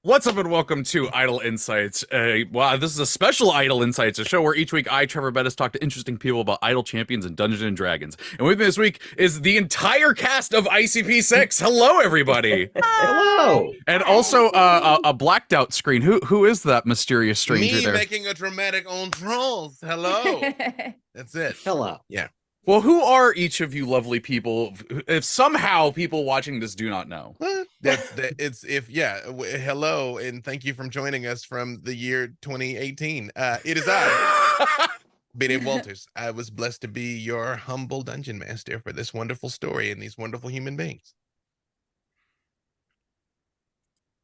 What's up and welcome to Idle Insights. Wow, this is a special Idle Insights, a show where each week I, Trevor Bettis, talk to interesting people about Idle Champions and Dungeons and Dragons. And with me this week is the entire cast of ICP6. Hello, everybody. Hello. And also a blacked out screen. Who is that mysterious stranger Me there? making a dramatic entrance. Hello. That's it. Hello. Yeah. Well, who are each of you lovely people? If somehow people watching this do not know. Hello and thank you for joining us from the year 2018. It is I, B-Dave Walters. I was blessed to be your humble dungeon master for this wonderful story and these wonderful human beings.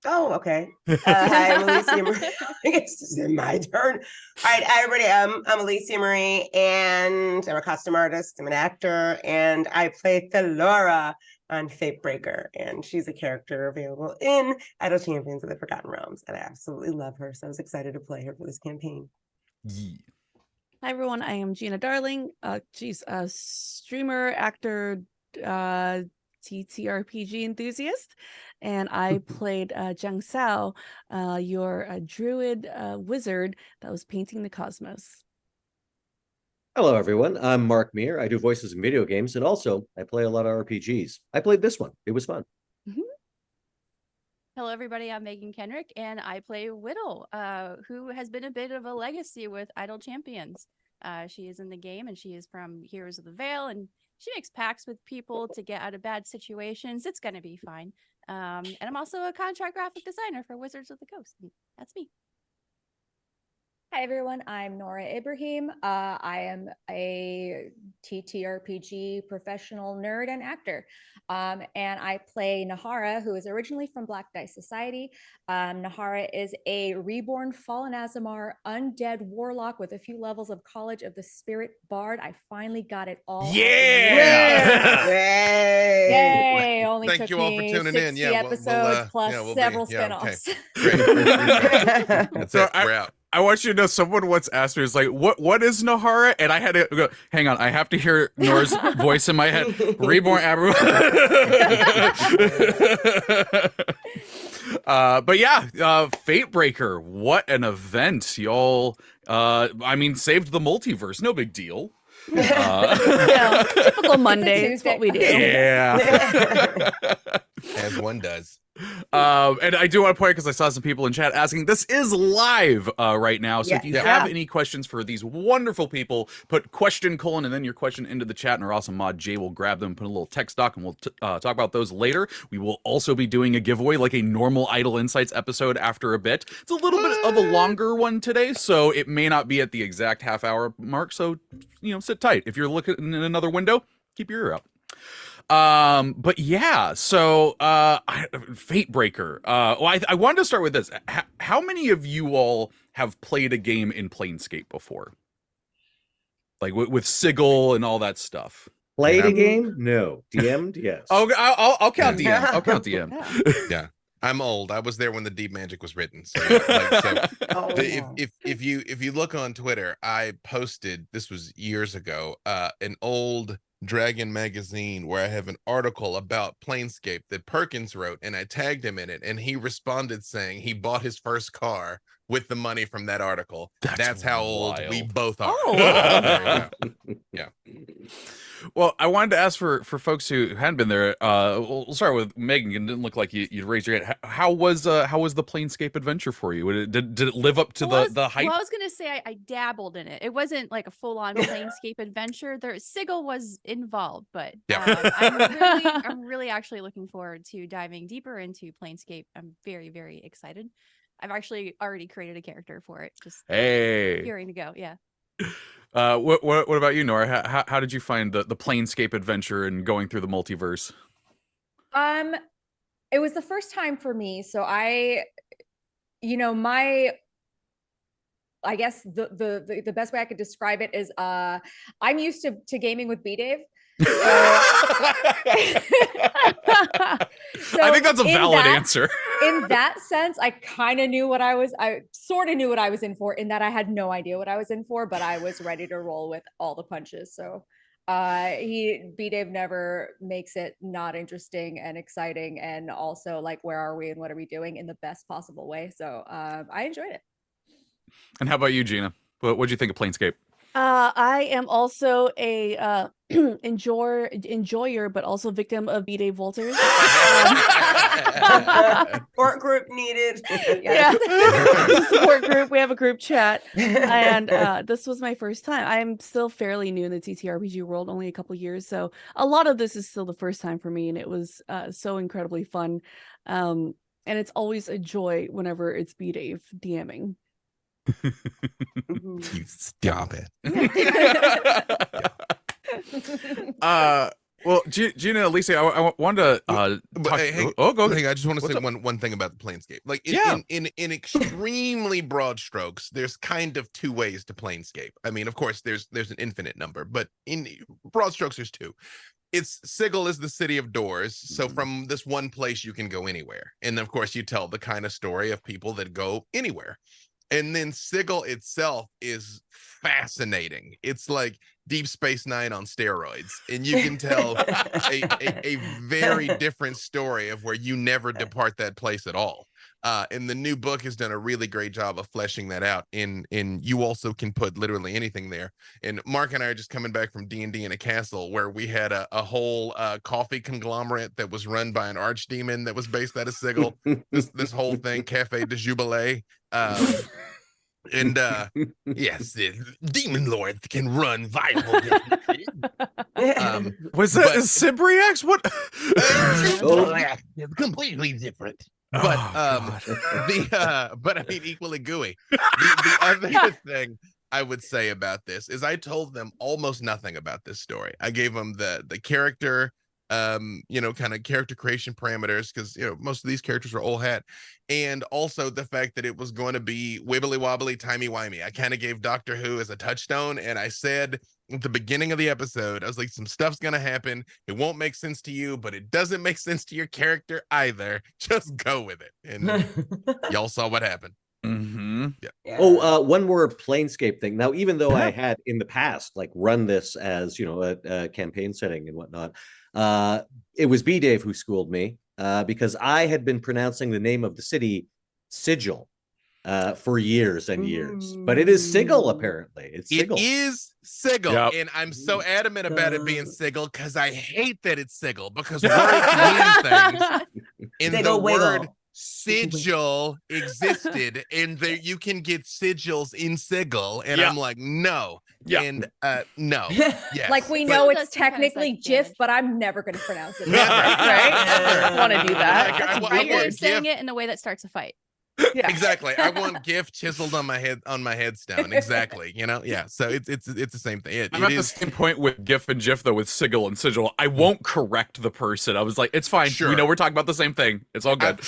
Oh, okay. Hi, I'm Alicia Marie. I guess it's my turn. All right, everybody. I'm Alicia Marie, and I'm a costume artist. I'm an actor, and I play Thellora on Fatebreaker. And she's a character available in Idle Champions of the Forgotten Realms, and I absolutely love her. So I was excited to play her for this campaign. Yeah. Hi everyone, I am Gina Darling. Streamer, actor, TTRPG enthusiast, and I played Jang Sao, your druid wizard that was painting the cosmos. Hello, everyone. I'm Mark Meer. I do voices in video games, and also I play a lot of RPGs. I played this one. It was fun. Hello, everybody. I'm Meagan Kenreck, and I play Widdle, who has been a bit of a legacy with Idle Champions. She is in the game, and she is from Heroes of the Vale, and she makes pacts with people to get out of bad situations. It's going to be fine. And I'm also a contract graphic designer for Wizards of the Coast. And that's me. Hi everyone, I'm Noura Ibrahim. I am a TTRPG professional nerd and actor. And I play Nahara, who is originally from Black Dice Society. Nahara is a reborn Fallen Azamar undead warlock with a few levels of College of the Spirit Bard. I finally got it all. Yeah! Yay! Only Thank took you all for me tuning 60 in. Yeah, episodes plus several spinoffs. Okay. Great. That's So it. We're out. I want you to know, someone once asked me, it's like, what is Nahara? And I had to go, hang on, I have to hear Nora's voice in my head. Reborn but yeah, Fatebreaker, what an event, y'all. I mean, saved the multiverse, no big deal. Typical Monday, it's what we do. Yeah. As one does. And I do want to point, because I saw some people in chat asking, this is live right now, so if you have any questions for these wonderful people, put question : and then your question into the chat, and our awesome mod Jay will grab them, put a little text doc, and we'll talk about those later. We will also be doing a giveaway, like a normal Idle Insights episode, after a bit. It's a little bit of a longer one today, so it may not be at the exact half-hour mark, so sit tight. If you're looking in another window, keep your ear out. But yeah, so Fatebreaker. I wanted to start with this. How many of you all have played a game in Planescape before, like with Sigil and all that stuff? Played a game? No. DM'd? Yes. Oh, I'll count DM. I'll count DM. Yeah. I'm old. I was there when the Deep Magic was written. So, if you look on Twitter, I posted, this was years ago, an old Dragon magazine where I have an article about Planescape that Perkins wrote, and I tagged him in it, and he responded saying he bought his first car with the money from that article. That's how old we both are. Oh. Yeah. Well, I wanted to ask for folks who hadn't been there. We'll start with Meagan. It didn't look like you raised your hand. How was the Planescape adventure for you? Did it live up to the hype? Well, I was gonna say I dabbled in it. It wasn't like a full-on Planescape adventure. Sigil was involved, but I'm really actually looking forward to diving deeper into Planescape. I'm very, very excited. I've actually already created a character for it. Just hearing to go. Yeah. What about you, Noura? How did you find the Planescape adventure and going through the multiverse? It was the first time for me, so I guess the best way I could describe it is I'm used to gaming with B-Dave. So I think that's a valid answer. In that sense, I kind of knew I sort of knew what I was in for, in that I had no idea what I was in for, but I was ready to roll with all the punches. So B-Dave never makes it not interesting and exciting, and also like, where are we and what are we doing in the best possible way. So I enjoyed it. And how about you, Gina? What'd you think of Planescape? I am also a enjoyer, but also victim of B-Dave Walters. Support group needed. Yeah, support group. We have a group chat, and this was my first time. I'm still fairly new in the TTRPG world, only a couple years, so a lot of this is still the first time for me, and it was so incredibly fun. And it's always a joy whenever it's B-Dave DMing. You stop it. Well, Gina, Alicia, I wanted to talk. Hey, go ahead. I just want to What's say up? one thing about the Planescape. Like Yeah. in extremely broad strokes, there's kind of two ways to Planescape. I mean, of course, there's an infinite number, but in broad strokes, there's two. It's Sigil is the city of doors. So from this one place, you can go anywhere. And of course, you tell the kind of story of people that go anywhere. And then Sigil itself is fascinating. It's like Deep Space Nine on steroids, and you can tell a very different story of where you never depart that place at all. And the new book has done a really great job of fleshing that out. In you also can put literally anything there. And Mark and I are just coming back from D&D in a castle where we had a whole coffee conglomerate that was run by an archdemon that was based out of Sigil. this whole thing, Cafe de Jubilee. Yes, demon lords can run viral businesses. Was that Cibriax? What? Completely different. Oh, But I mean, equally gooey. The other thing I would say about this is I told them almost nothing about this story. I gave them the character, kind of character creation parameters, because most of these characters are old hat, and also the fact that it was going to be wibbly wobbly, timey wimey. I kind of gave Doctor Who as a touchstone, and I said at the beginning of the episode, I was like, some stuff's gonna happen. It won't make sense to you, but it doesn't make sense to your character either. Just go with it, and y'all saw what happened. Mm-hmm. Yeah. Oh, one more Planescape thing. Now, even though I had in the past run this as a campaign setting and whatnot, it was B-Dave who schooled me because I had been pronouncing the name of the city Sigil for years and years, but it is Sigil apparently. It's Sigil. It is Sigil, Yep. and I'm so adamant about it being Sigil because I hate that it's Sigil, because words mean things, and the word sigil existed, and there you can get sigils in Sigil, and I'm like, no. Yeah. And no. Yes. Like, we know it's technically GIF, but I'm never going to pronounce it. Never. Right? Ever. Want to do that? Like, That's I right. want You're saying GIF. it in a way that starts a fight. Yeah. Exactly. I want GIF chiseled on my headstone. Exactly. Yeah. So it's the same thing. I'm at the same point with GIF and GIF though, with Sigil and Sigil. I won't correct the person. I was like, it's fine. Sure. We know we're talking about the same thing. It's all good.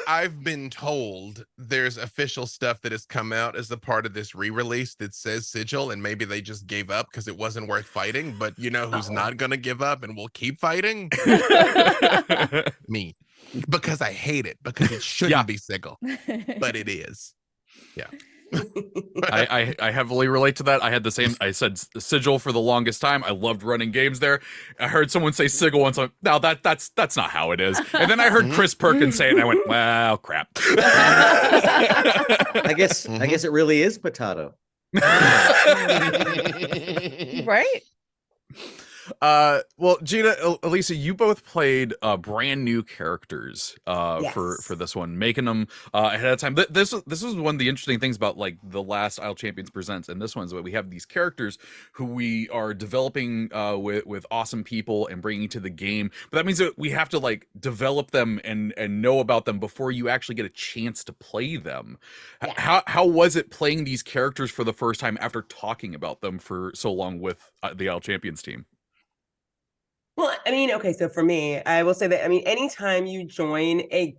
I've been told there's official stuff that has come out as a part of this re-release that says Sigil, and maybe they just gave up because it wasn't worth fighting. But you know who's not gonna give up and will keep fighting? Me. Because I hate it, because it shouldn't be Sigil, but it is. Yeah. I heavily relate to that. I had the same. I said Sigil for the longest time. I loved running games there. I heard someone say Sigil once. I'm like, no, that's not how it is. And then I heard Chris Perkins say it, and I went, well, crap. I guess it really is potato. Right? Well, Gina, Alicia, you both played brand new characters for this one, making them ahead of time. This was one of the interesting things about like the last Isle Champions Presents, and this one's that we have these characters who we are developing with awesome people and bringing to the game. But that means that we have to like develop them and know about them before you actually get a chance to play them. Yeah. How was it playing these characters for the first time after talking about them for so long with the Isle Champions team? Well, I mean, okay, so for me, I will say that, I mean, anytime you join a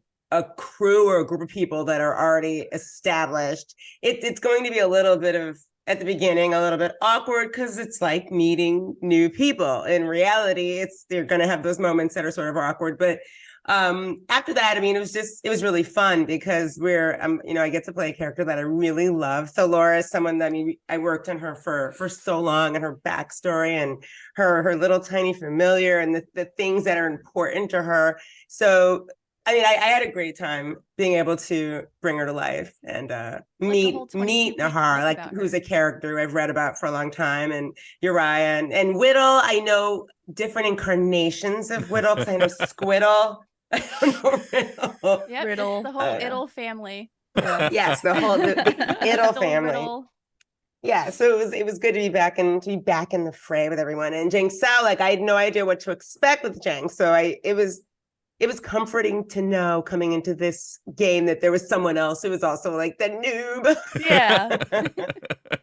crew or a group of people that are already established, it's going to be a little bit of, at the beginning, a little bit awkward because it's like meeting new people. In reality, they're going to have those moments that are sort of awkward. But After that, I mean, it was really fun because I get to play a character that I really love. Thellora is someone that I worked on her for so long, and her backstory and her little tiny familiar and the things that are important to her. So I mean, I had a great time being able to bring her to life and meet Nahara, who's a character I've read about for a long time, and Uriah and Widdle. I know different incarnations of Widdle because I know Squiddle. I don't know Riddle. Yep, Riddle. The whole Iddle family. Yes, the Iddle family. Riddle. Yeah, so it was good to be back in the fray with everyone. And Jang Sao, I had no idea what to expect with Jang, so it was comforting to know coming into this game that there was someone else who was also like the noob. Yeah.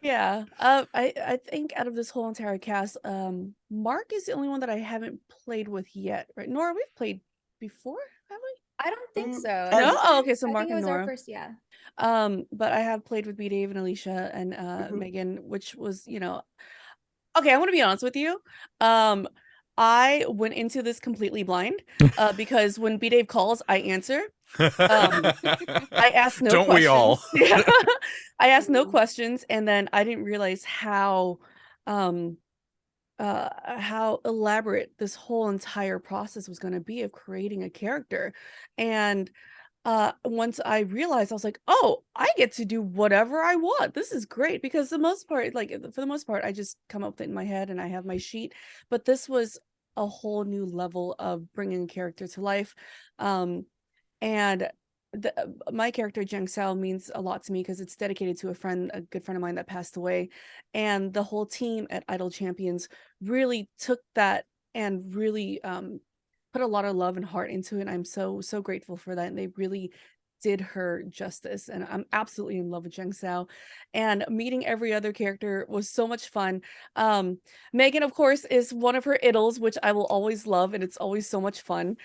Yeah. I think out of this whole entire cast, Mark is the only one that I haven't played with yet. Right? Noura, we've played before, have we? I don't think so. No? Oh, okay. So I Mark think it and was our Noura. first, yeah. But I have played with B Dave and Alicia and Meagan, which was, okay, I want to be honest with you. I went into this completely blind because when B Dave calls, I answer. I asked no Don't questions. we all? Yeah. I asked no questions, and then I didn't realize how elaborate this whole entire process was going to be of creating a character. And once I realized, I was like, oh, I get to do whatever I want. This is great, because for the most part, I just come up with it in my head and I have my sheet. But this was a whole new level of bringing a character to life. And my character Jang Sao means a lot to me because it's dedicated to a good friend of mine that passed away, and the whole team at Idol Champions really took that and really put a lot of love and heart into it. I'm so grateful for that, and they really did her justice, and I'm absolutely in love with Jang Sao. And meeting every other character was so much fun. Meagan, of course, is one of her idols, which I will always love, and it's always so much fun.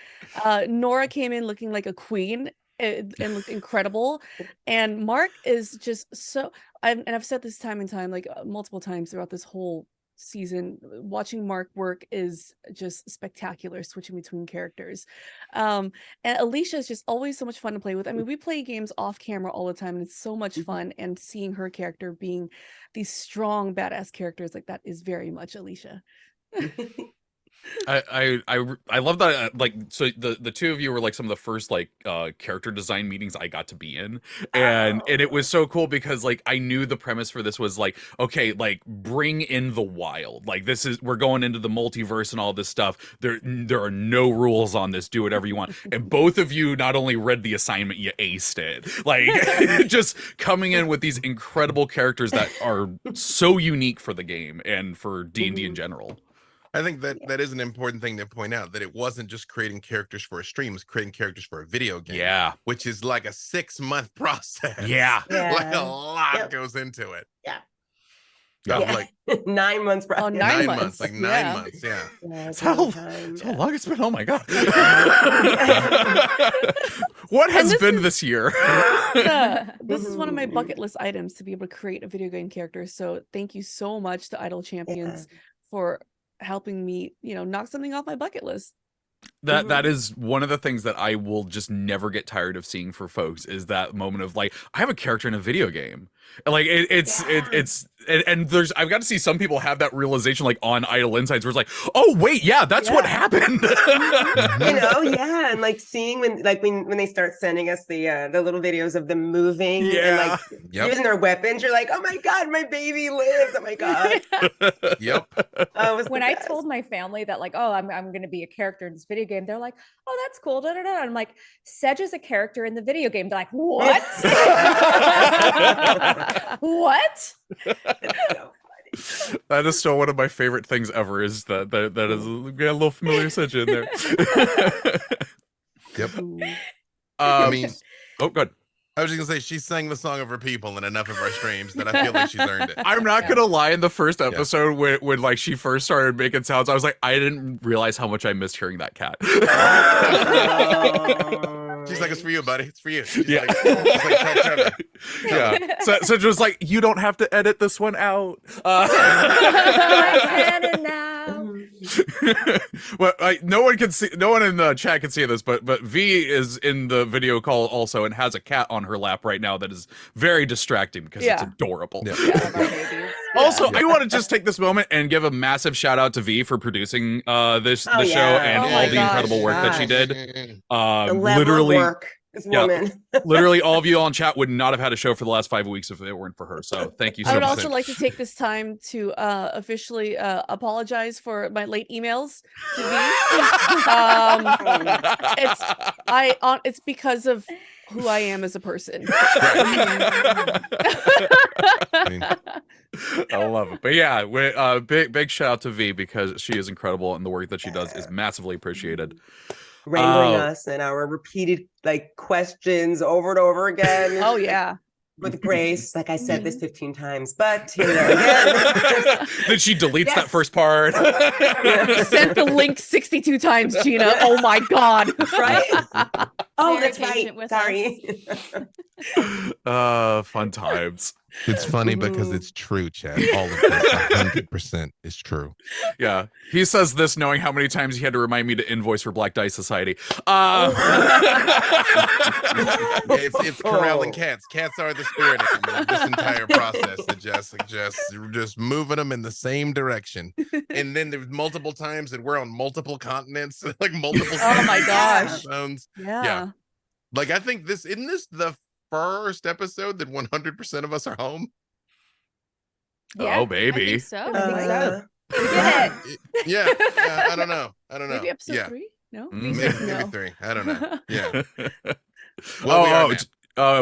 Noura came in looking like a queen and looked incredible, and Mark is just so I've said this time and time, multiple times throughout this whole season, watching Mark work is just spectacular, switching between characters. And Alicia is just always so much fun to play with. I mean, we play games off camera all the time, and it's so much fun, and seeing her character being these strong badass characters like that is very much Alicia. I love that. So the two of you were like some of the first character design meetings I got to be in, and it was so cool because I knew the premise for this was okay, bring in the wild. We're going into the multiverse and all this stuff. There are no rules on this. Do whatever you want. And both of you not only read the assignment, you aced it. Just coming in with these incredible characters that are so unique for the game and for D&D in general. I think that is an important thing to point out, that it wasn't just creating characters for a stream, it was creating characters for a video game. Yeah. Which is like a 6-month process. Yeah. A lot goes into it. Yeah. Yeah. 9 months. Oh, 9 months. 9 months. Yeah. That's how long it's been. Oh my God. What has been this year? This is one of my bucket list items, to be able to create a video game character. So thank you so much to Idol Champions for helping me, knock something off my bucket list. That is one of the things that I will just never get tired of seeing for folks, is that moment of I have a character in a video game. And there's I've got to see some people have that realization on Idle Insights, where it's oh wait, that's what happened. And seeing when they start sending us the little videos of them moving and using their weapons, you're like, oh my God, my baby lives. Oh my God. When I told my family that I'm going to be a character in this video game, they're like, oh, that's cool. Da, da, da. I'm like, Sedge is a character in the video game. They're like, what? What? That is still one of my favorite things ever, is that is a little familiar Sedge in there. Oh, good. I was just gonna say, she sang the song of her people in enough of our streams that I feel like she's earned it. I'm not gonna lie, in the first episode when she first started making sounds, I was like, I didn't realize how much I missed hearing that cat. She's like, it's for you, buddy. It's for you. She's tell Treavor. So it was like, you don't have to edit this one out. My canon now. Well, no one can see, no one in the chat can see this, but V is in the video call also and has a cat on her lap right now that is very distracting because it's adorable. Also, I want to just take this moment and give a massive shout out to V for producing the show and all the incredible work that she did. Literally work. Literally all of you all in chat would not have had a show for the last 5 weeks if it weren't for her. So thank you so much. I would also like to take this time to officially apologize for my late emails to V. It's because of who I am as a person. I love it. But yeah, big shout out to V because she is incredible and the work that she does is massively appreciated. Wrangling us and our repeated questions over and over again. Oh yeah. With grace, like I said this 15 times, but here we are again. Then she deletes that first part. Sent the link 62 times, Gina. Oh my god. Right? Oh, Very that's right. patient with Sorry. Fun times. It's funny because it's true, Chad. All of this, 100% is true. Yeah, he says this knowing how many times he had to remind me to invoice for Black Dice Society. It's corralling cats. Cats are the spirit animal of this entire process. Just moving them in the same direction. And then there's multiple times that we're on multiple continents, like multiple. Oh my gosh. Zones. Yeah. Like I think isn't this the first episode that 100% of us are home? Yeah, oh baby. I think so. I think so. We did it. Yeah, I don't know. Maybe episode 3? No? Maybe 3. I don't know. Yeah.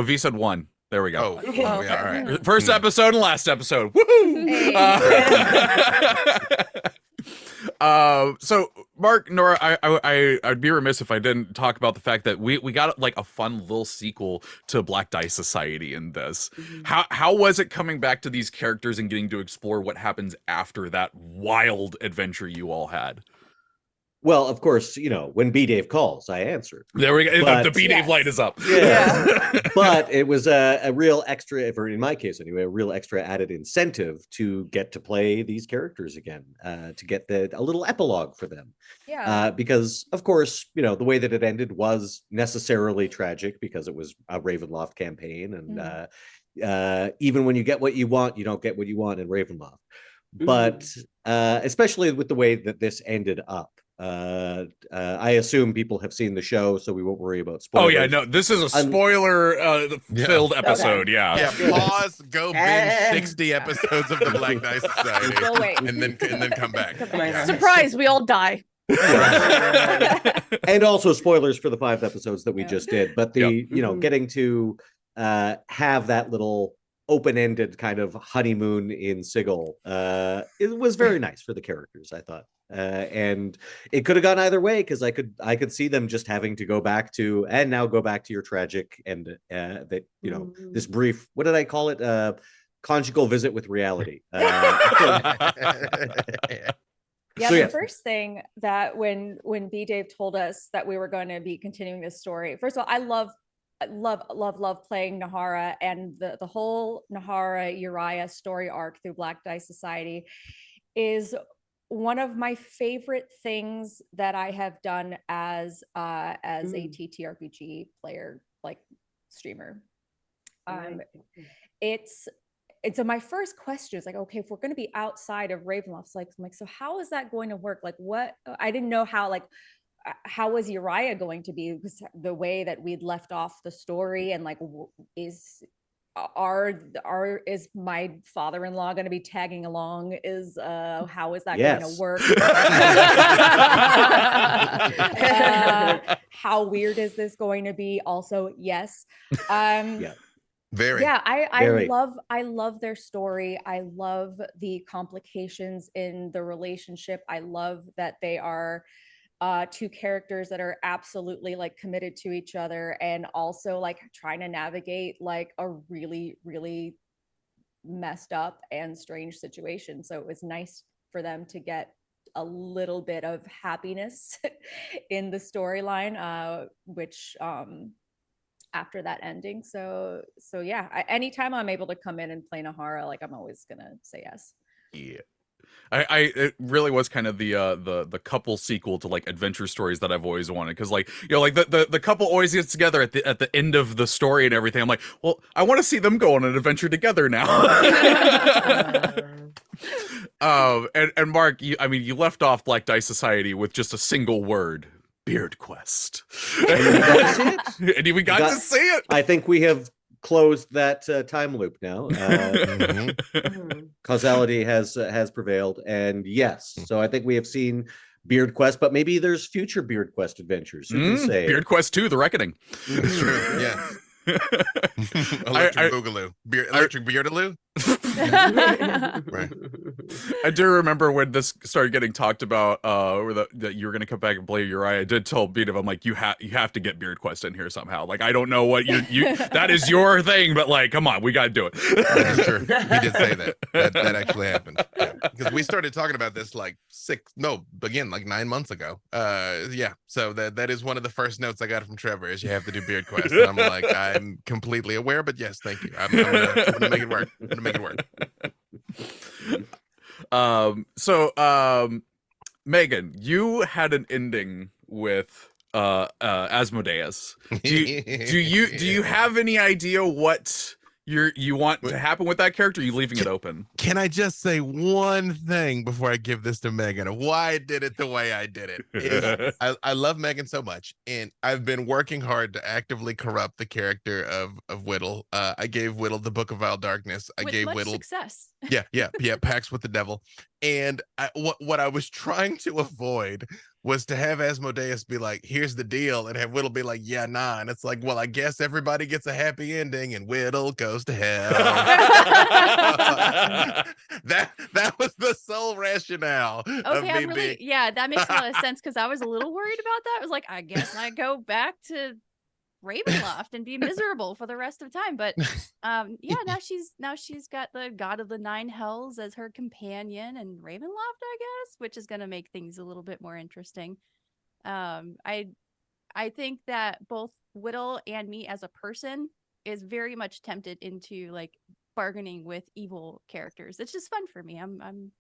V said 1. There we go. Oh, yeah, all right. First episode and last episode. Woohoo! So Mark, Noura, I'd be remiss if I didn't talk about the fact that we got like a fun little sequel to Black Dice Society in this. How was it coming back to these characters and getting to explore what happens after that wild adventure you all had? Well, of course, when B Dave calls, I answer. There we go. But, the B Dave light is up. Yeah. But it was a real extra, or in my case anyway, a real extra added incentive to get to play these characters again, to get a little epilogue for them. Yeah. Because, of course, the way that it ended was necessarily tragic because it was a Ravenloft campaign. And even when you get what you want, you don't get what you want in Ravenloft. But especially with the way that this ended up. I assume people have seen the show, so we won't worry about spoilers. Oh yeah, no, this is a spoiler filled episode. Yeah, pause, go binge 60 episodes of the Black Dice Society, Go wait. and then come back. Surprise, we all die. And also spoilers for the 5 episodes that we just did. But getting to have that little open-ended kind of honeymoon in Sigil, it was very nice for the characters, I thought. And it could have gone either way because I could see them just having to go back to your tragic and this brief, what did I call it, conjugal visit with reality. The first thing that when B Dave told us that we were going to be continuing this story, first of all, I love playing Nahara, and the whole Noura Ibrahim story arc through Black Dice Society is one of my favorite things that I have done as a TTRPG player, like streamer. It's my first question is like, okay, if we're going to be outside of Ravenloft, I'm like, so how is that going to work? Like, what? I didn't know how was Uriah going to be, because the way that we'd left off the story, and like, is my father-in-law going to be tagging along? How is that going to work? How weird is this going to be? Also, yes. Very. Yeah, I love their story. I love the complications in the relationship. I love that they are two characters that are absolutely like committed to each other, and also like trying to navigate like a really, really messed up and strange situation. So it was nice for them to get a little bit of happiness in the storyline, which after that ending. So yeah, anytime I'm able to come in and play Nahara, like I'm always gonna say yes. Yeah. It really was kind of the couple sequel to like adventure stories that I've always wanted, because like like the couple always gets together at the end of the story and everything. I'm like, well, I want to see them go on an adventure together now. And Mark, you left off Black Dice Society with just a single word: Beard Quest. And we got to see it. I think we have closed that time loop now. Causality has prevailed, and yes, so I think we have seen Beard Quest, but maybe there's future Beard Quest adventures. Who can say? Beard Quest 2: The Reckoning. That's true. Yeah. Electric Boogaloo. Electric Beardaloo. Right. I do remember when this started getting talked about, that you were going to come back and play Uriah. I did tell Beat I'm like, you have to get Beard Quest in here somehow. Like, I don't know what you that is your thing, but like, come on, we got to do it. That is true. He did say that. That actually happened. Yeah. Because we started talking about this like 9 months ago. Yeah. So that is one of the first notes I got from Treavor is you have to do Beard Quest. And I'm like, I'm completely aware, but yes, thank you. I'm gonna make it work. I'm gonna make it work. Meagan, you had an ending with Asmodeus. Do you have any idea what you want to happen with that character? Or are you leaving it open? Can I just say one thing before I give this to Meagan? Why I did it the way I did it. I love Meagan so much, and I've been working hard to actively corrupt the character of Widdle. I gave Widdle the Book of Vile Darkness. I gave Widdle success. Yeah, pacts with the devil. And what I was trying to avoid was to have Asmodeus be like, here's the deal, and have Widdle be like, yeah, nah. And it's like, well, I guess everybody gets a happy ending and Widdle goes to hell. that was the sole rationale. Okay, yeah, that makes a lot of sense, because I was a little worried about that. I was like, I guess I go back to Ravenloft and be miserable for the rest of time. But yeah, now she's got the God of the Nine Hells as her companion and Ravenloft, I guess, which is gonna make things a little bit more interesting. I think that both Widdle and me as a person is very much tempted into like bargaining with evil characters. It's just fun for me. I'm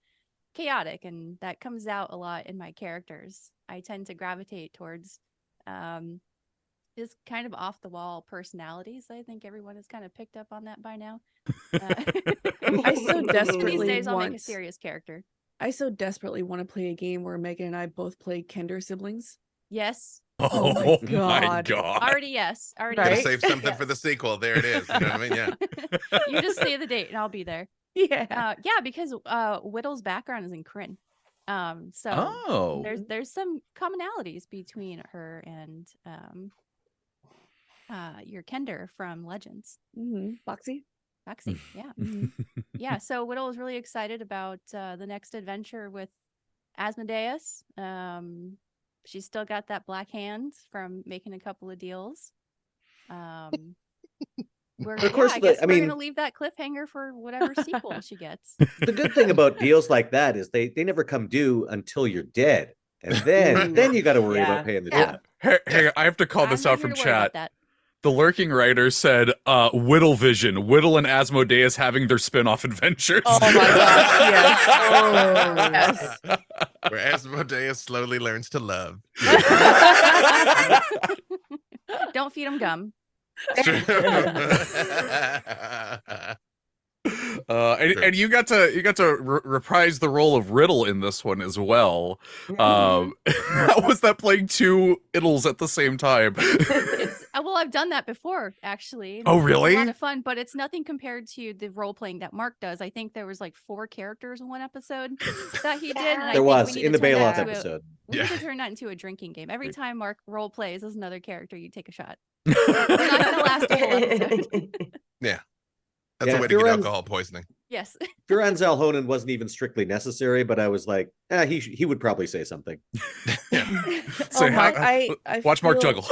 chaotic, and that comes out a lot in my characters. I tend to gravitate towards just kind of off the wall personalities. I think everyone has kind of picked up on that by now. I so desperately these days I'll make a serious character. I so desperately want to play a game where Meagan and I both play Kender siblings. Yes. Oh my god. Already yes. Already. Gotta yes. save something for the sequel. There it is. You know what I mean? Yeah. You just say the date and I'll be there. Yeah. Yeah, because Widdle's background is in Kryn. So there's some commonalities between her and your Kender from Legends. Foxy, yeah. Yeah, so Widdle is really excited about the next adventure with Asmodeus. She's still got that black hand from making a couple of deals. We're gonna leave that cliffhanger for whatever sequel she gets. The good thing about deals like that is they never come due until you're dead, and then you got to worry about paying the debt. Hey, I have to call this out from chat. The lurking writer said, Widdle Vision, Widdle and Asmodeus having their spin-off adventures. Oh my gosh, yes. Yes. Where Asmodeus slowly learns to love. Don't feed him gum. And you got to reprise the role of Riddle in this one as well. How was that, playing two Iddles at the same time? Well, I've done that before, actually. Oh, really? It's a lot of fun, but it's nothing compared to the role playing that Mark does. I think there was like 4 characters in one episode that he did. And there was in the Bailoff episode. We need to turn that into a drinking game. Every time Mark role plays as another character, you take a shot. We're not going to last a whole episode. Yeah. That's a way to get alcohol poisoning. Yes. Firan Zalhonen wasn't even strictly necessary, but I was like, he would probably say something. So Mark, watch Mark juggle.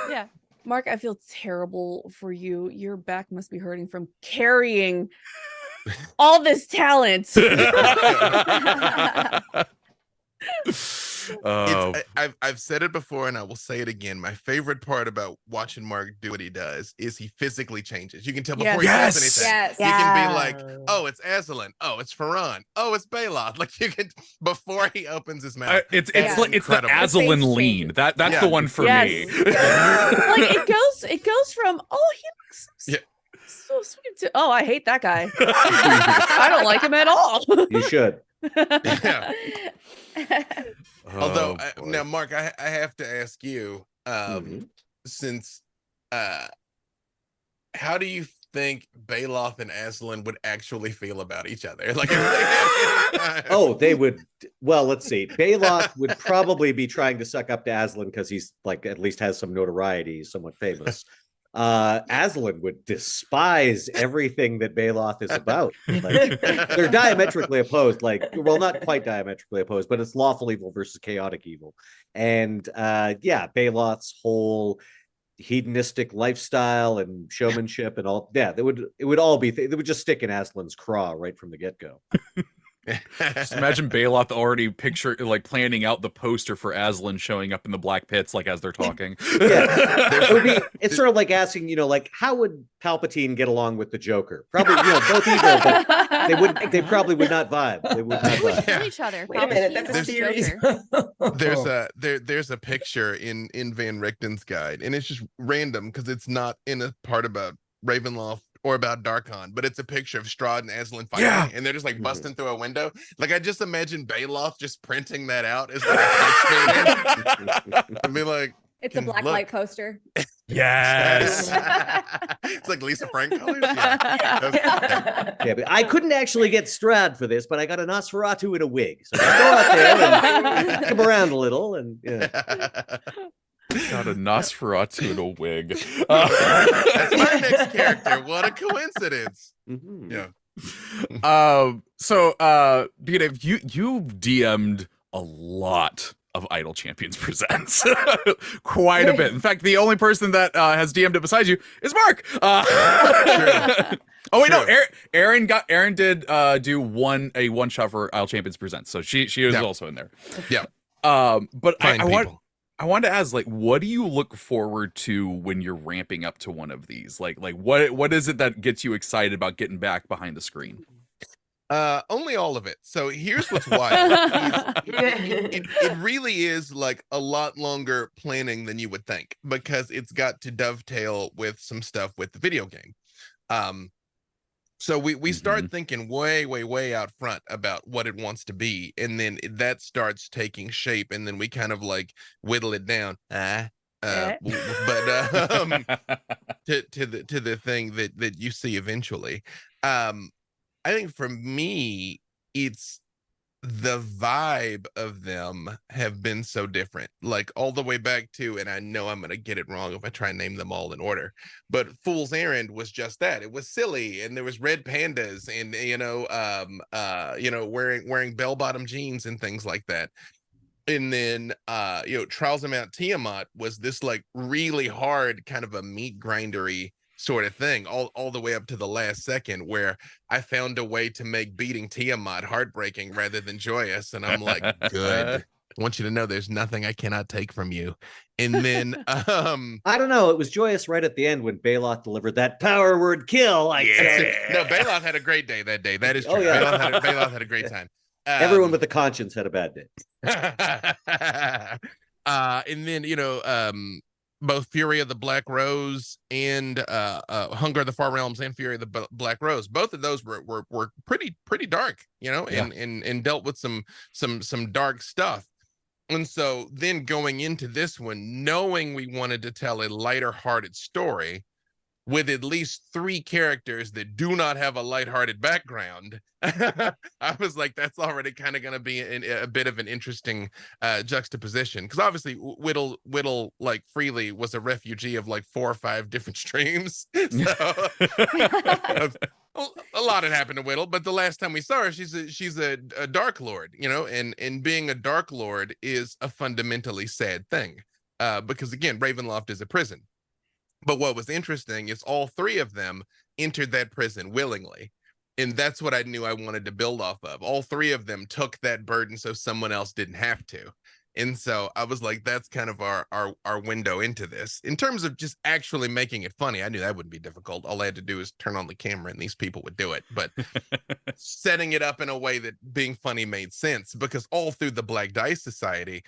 Yeah. Mark, I feel terrible for you. Your back must be hurting from carrying all this talent. Oh, I've said it before and I will say it again. My favorite part about watching Mark do what he does is he physically changes. You can tell before he Yes. says anything. Yes. He can be like, oh, it's Aslan. Oh, it's Farhan. Oh, it's Baloth. Like you can before he opens his mouth. it's Yeah. like it's the incredible. Aslan Face lean. changes. That's Yeah. the one for me. Like it goes from he looks so sweet to I hate that guy. I don't like him at all. You should. Yeah. Although boy. now, Mark, I have to ask you, since how do you think Baloth and Aslan would actually feel about each other? Like, Oh, they would. Well, let's see. Baloth would probably be trying to suck up to Aslan because he's like at least has some notoriety, he's somewhat famous. Aslan would despise everything that Baloth is about. Like, they're diametrically opposed. Like, well, not quite diametrically opposed, but it's lawful evil versus chaotic evil. And Baloth's whole hedonistic lifestyle and showmanship and all it would all be they would just stick in Aslan's craw right from the get-go. Just imagine Baloth already planning out the poster for Aslan showing up in the black pits, like as they're talking. It's sort of like asking, like how would Palpatine get along with the Joker? Probably, both evil, but they probably would not vibe. They would not They would vibe. kill each other. Wait a minute, Palpatine that's a versus series. Joker. there's a picture in Van Richten's guide, and it's just random because it's not in a part about Ravenloft or about Darkon, but it's a picture of Strahd and Aslan fighting, and they're just like busting through a window. Like I just imagine Baloth just printing that out as like a pitch meeting. And be like, It's a black light poster. Yes. It's like Lisa Frank colors. Yeah. Yeah, but I couldn't actually get Strahd for this, but I got a Nosferatu in a wig. So just go out there and come around a little and Got a Nosferatu in a wig. That's my next character. What a coincidence. Yeah. So Peter, you DM'd a lot of Idle Champions Presents. Quite a bit. In fact, the only person that has DM'd it besides you is Mark. Oh wait, no, Aaron did do a one shot for Idle Champions Presents, so she was also in there. Yeah. But I wanted to ask, like, what do you look forward to when you're ramping up to one of these? Like what is it that gets you excited about getting back behind the screen? Only all of it. So here's what's wild. It really is like a lot longer planning than you would think, because it's got to dovetail with some stuff with the video game. So we start thinking way out front about what it wants to be, and then that starts taking shape, and then we kind of like whittle it down. But to the thing that you see eventually. I think for me, it's the vibe of them have been so different, like all the way back to, and I know I'm gonna get it wrong if I try and name them all in order, but Fool's Errand was just that. It was silly, and there was red pandas, and wearing bell-bottom jeans and things like that. And then Trials of Mount Tiamat was this like really hard kind of a meat grindery sort of thing, all the way up to the last second, where I found a way to make beating Tiamat heartbreaking rather than joyous, and I'm like, good. I want you to know there's nothing I cannot take from you. And then I don't know, it was joyous right at the end when Baloth delivered that power word kill. No, Baloth had a great day that day. That is true. Baloth had a great time. Everyone with a conscience had a bad day. And then both Fury of the Black Rose and Hunger of the Far Realms and Fury of the Black Rose, both of those were pretty dark, and dealt with some dark stuff. And so then going into this one, knowing we wanted to tell a lighter hearted story with at least 3 characters that do not have a lighthearted background, I was like, that's already kind of going to be a bit of an interesting juxtaposition. Because obviously, Widdle like freely was a refugee of like 4 or 5 different streams. So a lot had happened to Widdle, but the last time we saw her, she's a Dark Lord, and being a Dark Lord is a fundamentally sad thing, because again, Ravenloft is a prison. But what was interesting is all 3 of them entered that prison willingly. And that's what I knew I wanted to build off of. All 3 of them took that burden so someone else didn't have to. And so I was like, that's kind of our window into this. In terms of just actually making it funny, I knew that wouldn't be difficult. All I had to do is turn on the camera and these people would do it. But setting it up in a way that being funny made sense, because all through the Black Dice Society,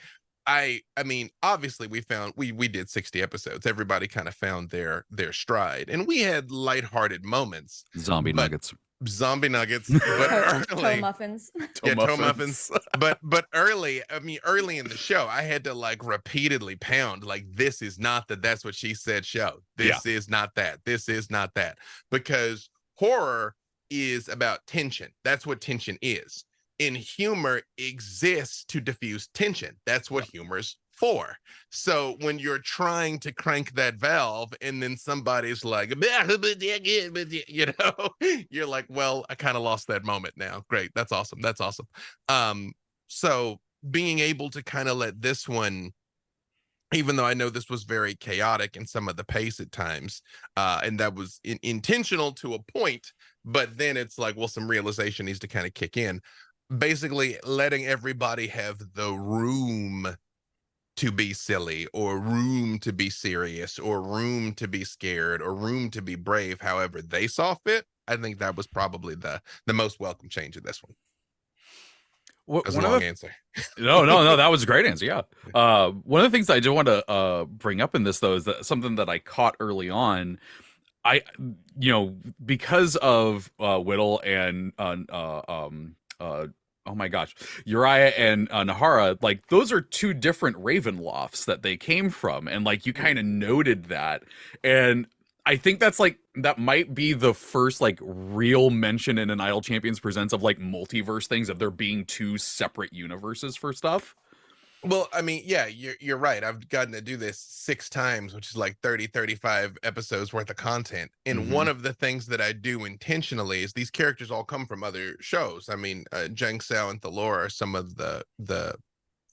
I mean, obviously we did 60 episodes. Everybody kind of found their stride, and we had lighthearted moments. Zombie nuggets. But early, toe muffins. Toe muffins. but early in the show, I had to like repeatedly pound like, this is not the That's What She Said show. This is not that. This is not that. Because horror is about tension. That's what tension is. And humor exists to diffuse tension. That's what humor's for. So when you're trying to crank that valve and then somebody's like, you know, you're like, well, I kind of lost that moment now. Great. That's awesome. That's awesome. So being able to kind of let this one, even though I know this was very chaotic in some of the pace at times, and that was intentional to a point, but then it's like, well, some realization needs to kind of kick in. Basically letting everybody have the room to be silly, or room to be serious, or room to be scared, or room to be brave, however they saw fit. I think that was probably the most welcome change in this one. That's a long answer. No, that was a great answer. Yeah. One of the things I do want to bring up in this, though, is that something that I caught early on. Because of Widdle and oh my gosh, Uriah and Nahara, like those are two different Ravenlofts that they came from, and like you kind of noted that, and I think that might be the first like real mention in an Idle Champions Presents of like multiverse things, of there being two separate universes for stuff. Well, I mean, yeah, you're right. I've gotten to do this 6 times, which is like 35 episodes worth of content. And one of the things that I do intentionally is these characters all come from other shows. I mean, Jang Sao and Thellora are some of the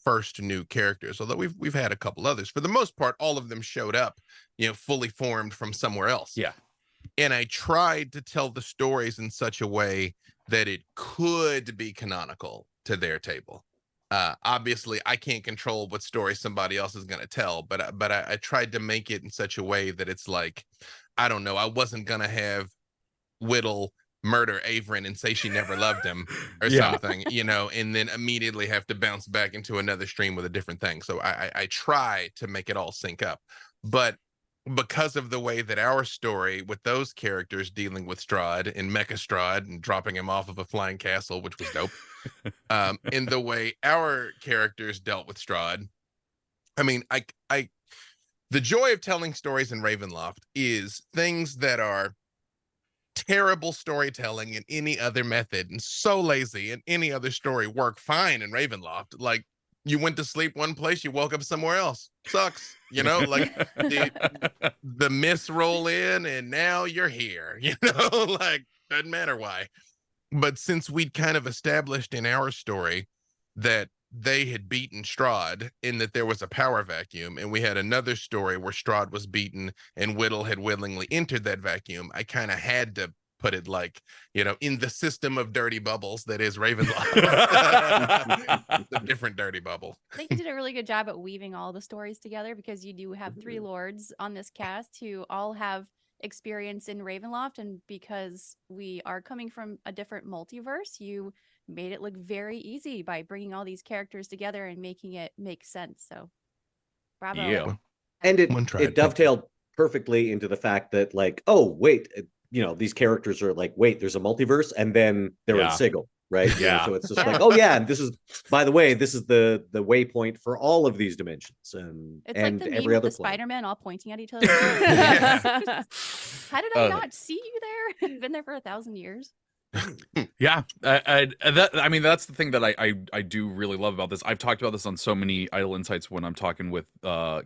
first new characters, although we've had a couple others. For the most part, all of them showed up, fully formed from somewhere else. Yeah. And I tried to tell the stories in such a way that it could be canonical to their table. Obviously I can't control what story somebody else is going to tell, but I tried to make it in such a way that it's like, I don't know, I wasn't going to have Widdle murder Averin and say she never loved him or something, and then immediately have to bounce back into another stream with a different thing. So I try to make it all sync up, but because of the way that our story with those characters dealing with Strahd and Mecha Strahd and dropping him off of a flying castle, which was dope, in the way our characters dealt with Strahd, I mean, the joy of telling stories in Ravenloft is things that are terrible storytelling in any other method and so lazy in any other story work fine in Ravenloft. Like, you went to sleep one place, you woke up somewhere else. Sucks, like the myths roll in and now you're here, like doesn't matter why. But since we'd kind of established in our story that they had beaten Strahd, in that there was a power vacuum, and we had another story where Strahd was beaten and Widdle had willingly entered that vacuum, I kind of had to put it like, in the system of dirty bubbles that is Ravenloft. It's a different dirty bubble. I think you did a really good job at weaving all the stories together, because you do have 3 lords on this cast who all have experience in Ravenloft, and because we are coming from a different multiverse, you made it look very easy by bringing all these characters together and making it make sense. So bravo. Yeah. And it dovetailed perfectly into the fact that, like, oh wait, these characters are like, wait, there's a multiverse, and then they're in Sigil, right? Yeah. So it's just like, oh yeah, and this is, by the way, this is the waypoint for all of these dimensions, and It's and like the every meme other with the plane. Spider-Man all pointing at each other. How did I not see you there? Been there for 1,000 years. Yeah, I mean, that's the thing that I do really love about this. I've talked about this on so many Idle Insights when I'm talking with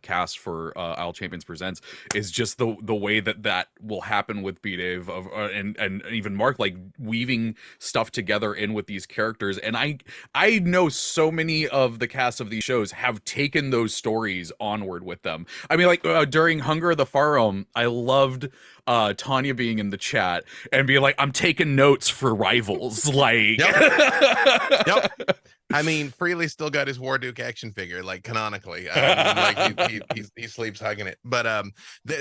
cast for Idle Champions Presents, is just the way that will happen with B-Dave and even Mark, like weaving stuff together in with these characters. And I know so many of the cast of these shows have taken those stories onward with them. I mean, like during Hunger of the Farum, I loved Tanya being in the chat and being like, I'm taking notes for Rivals. Like, Yep. I mean, Freely still got his Warduke action figure, like canonically. Like he sleeps hugging it. But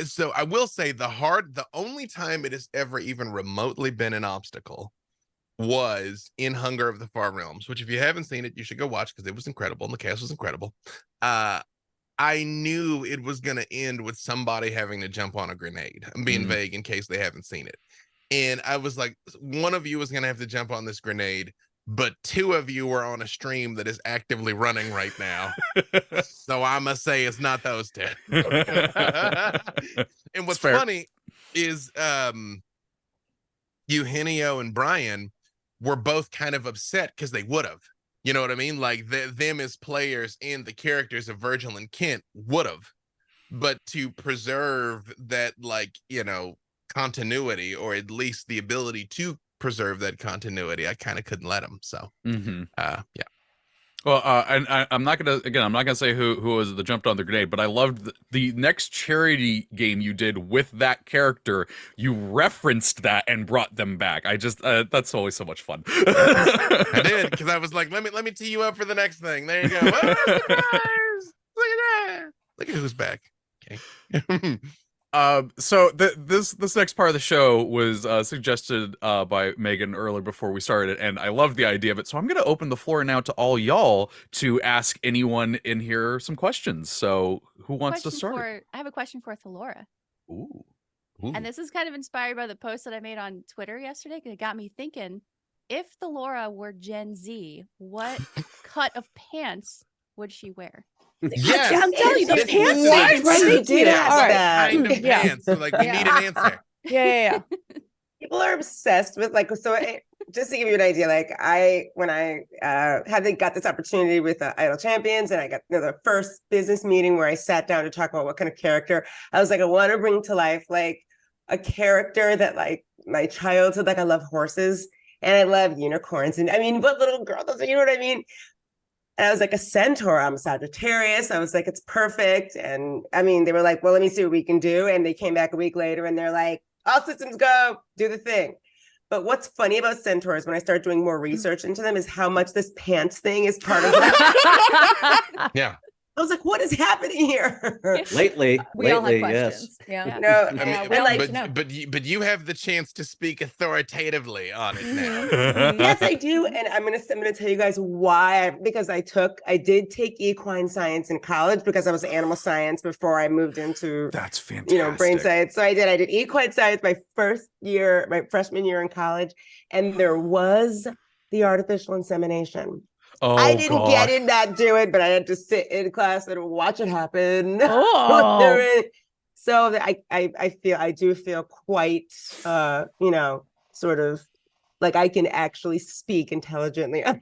so I will say the only time it has ever even remotely been an obstacle was in Hunger of the Far Realms, which if you haven't seen it, you should go watch because it was incredible and the cast was incredible. I knew it was going to end with somebody having to jump on a grenade. I'm being vague in case they haven't seen it. And I was like, one of you was going to have to jump on this grenade, but two of you are on a stream that is actively running right now. So I must say it's not those two. And what's funny is Eugenio and Brian were both kind of upset because they would have. You know what I mean? Like them as players and the characters of Virgil and Kent would have. But to preserve that, like, you know, continuity, or at least the ability to preserve that continuity, I kind of couldn't let them. So, yeah. Well, and I'm not gonna say who was the jumped on the grenade, but I loved the next charity game you did with that character. You referenced that and brought them back. I just that's always so much fun. I did, because I was like, let me tee you up for the next thing. There you go. Oh, surprise! Look at that! Look at who's back. Okay. So this next part of the show was suggested by Meagan earlier before we started, and I love the idea of it. So I'm going to open the floor now to all y'all to ask anyone in here some questions. So who wants to start? I have a question for Thellora. Ooh. And this is kind of inspired by the post that I made on Twitter yesterday, because it got me thinking, if Thellora were Gen Z, what cut of pants would she wear? Yes, I'm telling you, those pants. Why did you ask that? Kind of pants. So, like, we need an answer. Yeah. People are obsessed with, like, so just to give you an idea, like when I got this opportunity with Idol Champions, and I got the first business meeting where I sat down to talk about what kind of character, I was like, I want to bring to life like a character that, like, my childhood, like, I love horses and I love unicorns, and I mean, what little girl doesn't, you know what I mean? And I was like, a centaur, I'm a Sagittarius. I was like, it's perfect. And I mean, they were like, well, let me see what we can do. And they came back a week later and they're like, all systems go, do the thing. But what's funny about centaurs, when I started doing more research into them, is how much this pants thing is part of that. Yeah. I was like, what is happening here? Lately, We all have yes. questions. Yeah. No, I mean, we all like, need to know. but you have the chance to speak authoritatively on it now. yes, I do. And I'm gonna tell you guys why. Because I did take equine science in college, because I was animal science before I moved into That's fantastic. brain science. So I did equine science my freshman year in college, and there was the artificial insemination. Oh, I didn't God. get in that do it, but I had to sit in class and watch it happen. Oh. So I do feel quite sort of like I can actually speak intelligently. And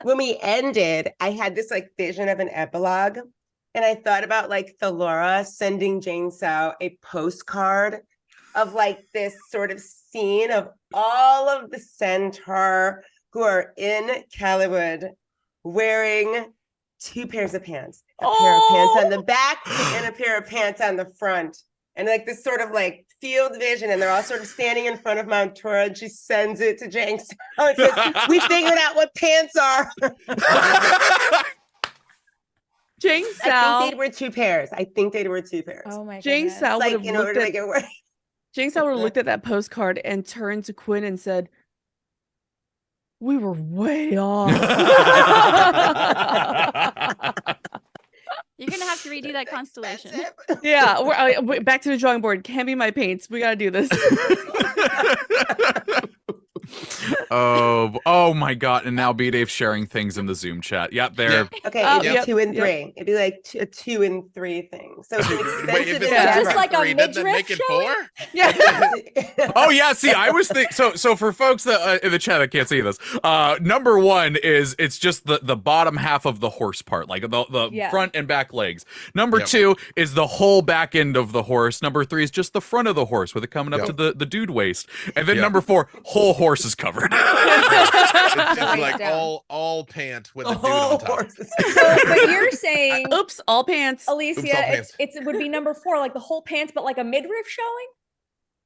when we ended, I had this like vision of an epilogue, and I thought about like Thellora sending Jang Sao a postcard of like this sort of scene of all of the centaur who are in Caliwood wearing two pairs of pants, a pair of pants on the back and a pair of pants on the front. And like this sort of like field vision, and they're all sort of standing in front of Mount Tora, and she sends it to Jang Sao and says, we figured out what pants are. Jang Sao. I think they were two pairs. Oh my Jang goodness. Sao would Like, have in order looked to at make it work. Jang Sao would have looked at that postcard and turned to Quinn and said, "We were way off." You're gonna have to redo that constellation. Yeah, we're back to the drawing board. Can't be my paints. We gotta do this. Oh my God! And now B Dave sharing things in the Zoom chat. Yep, there. Yeah. Okay, Oh, it'd be yep, 2 and yep. 3. It'd be like a 2 and 3 thing. So it's an expensive Wait, if it's Yeah. Just like a three, doesn't that midriff make it showing? 4? Yeah. Oh yeah, see, I was thinking. So for folks that in the chat that can't see this, number one is it's just the bottom half of the horse part, like the Yeah. front and back legs. Number Yep. 2 is the whole back end of the horse. Number 3 is just the front of the horse with it coming up Yep. to the dude waist. And then Yep. number 4, whole horse is covered. It's just like down. all pant with a dude on top. So, but you're saying, Oops, all pants. Alicia, Oops, all pants. it would be number 4, like the whole pants, but like a midriff showing?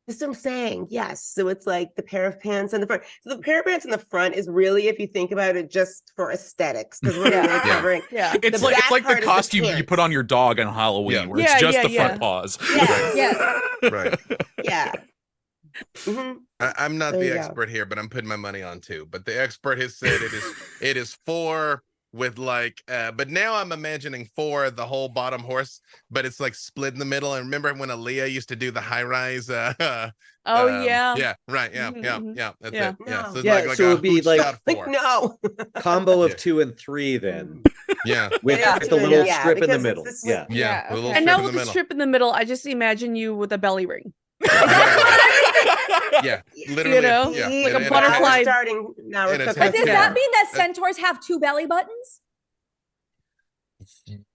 That's what I'm saying. Yes. So it's like the pair of pants in the front. So the pair of pants in the front is really, if you think about it, just for aesthetics, because we're really covering. Yeah. It's The like back part the is the costume you put pants. on your dog on Halloween, Yeah. where it's just the Yeah. front paws. Yes. Yes. Right. Yeah. Mhm. I'm not There the you go. expert here, but I'm putting my money on 2. But the expert has said it is 4 with like but now I'm imagining 4 the whole bottom horse, but it's like split in the middle. And remember when Aaliyah used to do the high rise Yeah. yeah, right, yeah, Mhm, yeah, mhm. yeah, that's Yeah. it. Yeah, No. so it's Yeah, like so a it'd be like- hootshot Like, 4. no. Combo of Yeah. 2 and 3 then, Yeah, with Yeah. the little Yeah, strip in the because it's middle. this- Yeah. yeah, Yeah, with a little okay. And strip now in with the the middle. strip in the middle, I just imagine you with a belly ring. Yeah, literally, know? yeah, See, Like a in now butterfly. we're starting. Now we're in a cooking. But does Yeah. that mean that centaurs have 2 belly buttons?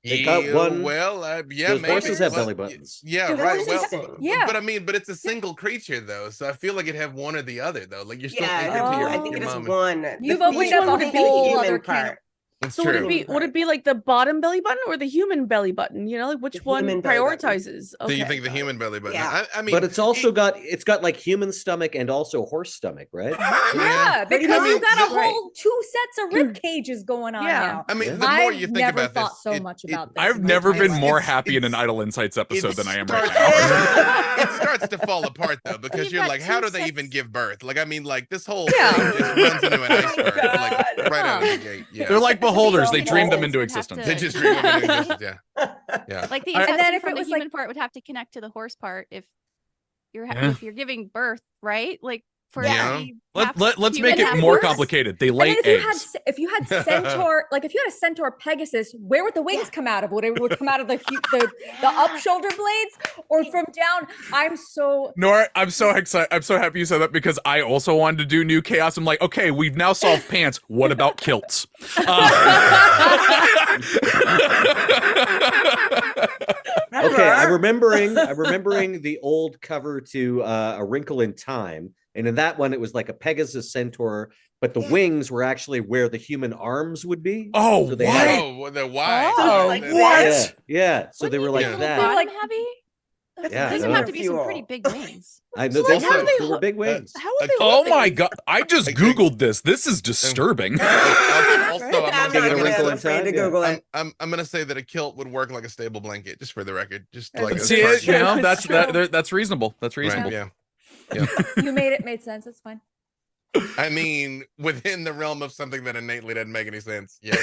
They got one- Well, yeah, Those maybe. horses have Well, belly buttons. Yeah, Do right. horses Well, have- Yeah. but I mean, but it's a single creature though, so I feel like it'd have one or the other though. Like you're still Yeah, anchored to your, I think your it is mom. one. You've The opened feet up a would be the whole human other part. can. That's So true. would it be like the bottom belly button or the human belly button? You know, like which The one human belly button. prioritizes? So you think the got it. human belly button? Yeah. I mean, But it's also got like human stomach and also horse stomach, right? Yeah, Pretty because much. you got a Right. whole 2 sets of rib cages going on Yeah. now. I mean, Yeah. the more I've you think never about thought this, so it- much it- about this. I've in my never entire been life. more It's- happy in an it's- Idle Insights episode it than I am right starts- now. it starts to fall apart though, because You've you're got like, how 2 do they even sets. give birth? Like, I mean, like this whole Yeah. thing just runs into an iceberg, God. like right out of the gate. Yeah, They're like beholders. They People dream them would into have existence. they just dream of it in existence, yeah, yeah. Like the I- intestine then if from it the was human like- part would have to connect to the horse part if Yeah. if you're giving birth, right? Like for Yeah. every Let's half make human, it half more horse. complicated. They And lay then if you had eggs. if you had centaur, like if you had a centaur Pegasus, where would the wings come out of? Would it come out of the up shoulder blades or from down? I'm so Noura, I'm so excited. I'm so happy you said that because I also wanted to do new chaos. I'm like, okay, we've now solved pants. What about kilts? Okay, I'm remembering the old cover to A Wrinkle in Time, and in that one it was like a Pegasus centaur, but the Yeah. wings were actually where the human arms would be. Oh, So they what? had- Oh, well, the why? Oh, like what? Yeah. So they Wouldn't were you like be a little that. bottom Like- heavy? Yeah, Those no. would have to be some Fuel. pretty big wings. I know So, they, like, how do they they were big wings. How would they Oh look my like? god! I just Like, googled this. This is disturbing. Also, I'm I'm not gonna Taking a gonna, wrinkle I'm in afraid time, to yeah. Google it. I'm gonna say that a kilt would work like a stable blanket, just for the record. Just That's like a See It's it? You true. know, It's that's reasonable. That's Right, reasonable. yeah. you made sense. It's fine. I mean, within the realm of something that innately doesn't make any sense. Yeah.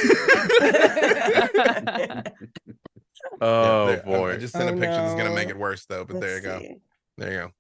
Oh there- boy. I just sent a Oh, picture that's gonna no. make it worse though. But there you Let's go. see. There you go.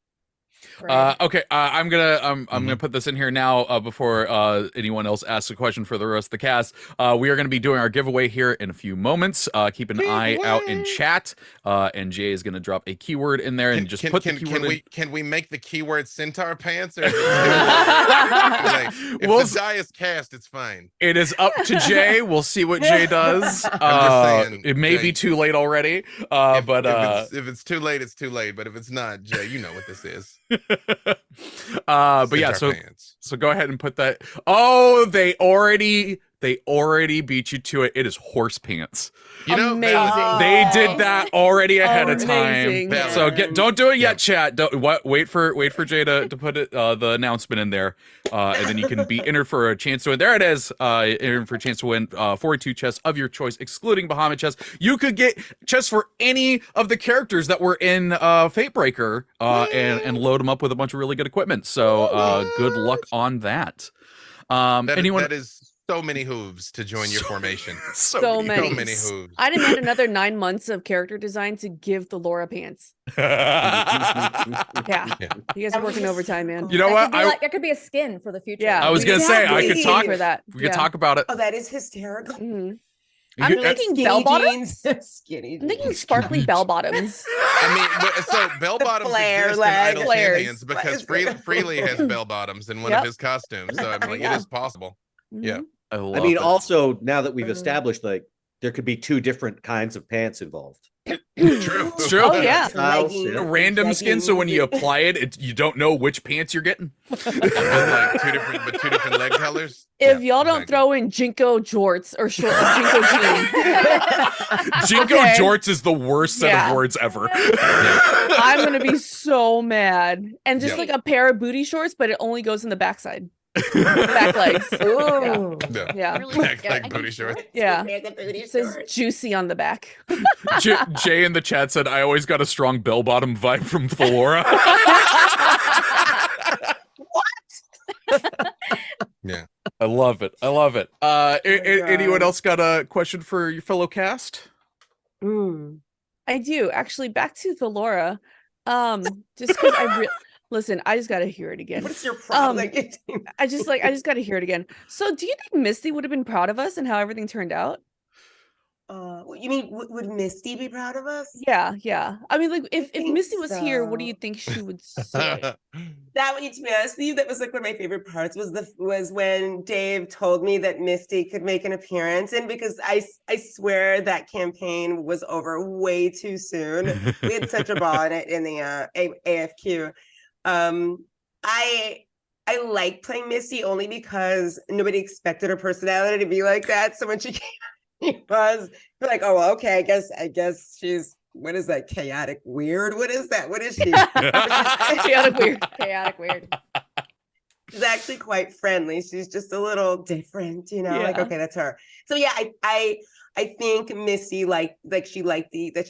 Okay, I'm gonna put this in here now before anyone else asks a question for the rest of the cast. We are gonna be doing our giveaway here in a few moments. Keep an eye out in chat, and Jay is gonna drop a keyword in there and just put the keyword. Can we make the keyword centaur pants? Or is it like, if We'll the die is cast, it's fine. It is up to Jay. We'll see what Jay does. saying, It may Jay. be too late already, If it's too late, it's too late. But if it's not, Jay, you know what this is. but yeah, Centaur so pants. go ahead and put that. Oh, they already beat you to it. It is horse pants. You know, Amazing. They did that already ahead of time. Amazing. So don't do it yet, Yep. chat. Wait for Jay to put it the announcement in there, and then you can be entered for a chance to win. There it is. Entered for a chance to win 42 chests of your choice, excluding Bahamut chests. You could get chests for any of the characters that were in Fatebreaker, and load them up with a bunch of really good equipment. So good luck on that. That is so many hooves to join your formation. So many. So many hooves. I demand another 9 months of character design to give Thellora pants. Yeah, you guys are working overtime, man. You know what? That could be a skin for the future. Yeah, I was gonna say I could Exactly. talk for that. We could talk about it. Oh, that is hysterical. Mhm. You I'm could- thinking Skinny bell bottoms. jeans. Skinny I'm thinking jeans. sparkly bell bottoms. I mean, so bell bottoms flare exist leg. in Idle Flares. Champions because Freely has bell bottoms in one Yep. of his costumes. So I'm like, Yeah. it is possible. Yeah. Mhm. I love I mean, it. also now that we've Mm. established like there could be 2 different kinds of pants involved. True. It's true. Oh, yeah. Leggings, A random skin, so when you apply it, you don't know which pants you're getting. With like two different leg colors. If Yeah, y'all don't exactly. throw in Jinko jorts or short Jinko jeans, Jinko Okay. jorts is the worst set Yeah. of words ever. I'm gonna be so mad. And just Yeah. like a pair of booty shorts, but it only goes in the backside, back legs. Ooh. Yeah. Yeah, Really? Back Yeah, I leg can- booty shorts. yeah. Booty It says shorts. juicy on the back. Jay in the chat said, "I always got a strong bell bottom vibe from Thellora." Yeah. I love it. I love it. Anyone God. else got a question for your fellow cast? I do actually. Back to Thellora. Just because listen, I just gotta hear it again. What's your problem? I just gotta hear it again. So, do you think Misty would have been proud of us and how everything turned out? You mean would Misty be proud of us? Yeah, yeah. I mean, like, if think Misty was here, what do you so. think she would say? That to be honest with you, that was like one of my favorite parts was when Dave told me that Misty could make an appearance, and because I swear that campaign was over way too soon. We had such a ball in it in the AFQ. I like playing Misty only because nobody expected her personality to be like that. So when she came, it was like, oh, well, okay, I guess she's, what is that, chaotic weird? What is that? What is she? Chaotic weird. Chaotic weird. She's actually quite friendly. She's just a little different, like, Yeah. okay, that's her. So yeah, I think Missy that she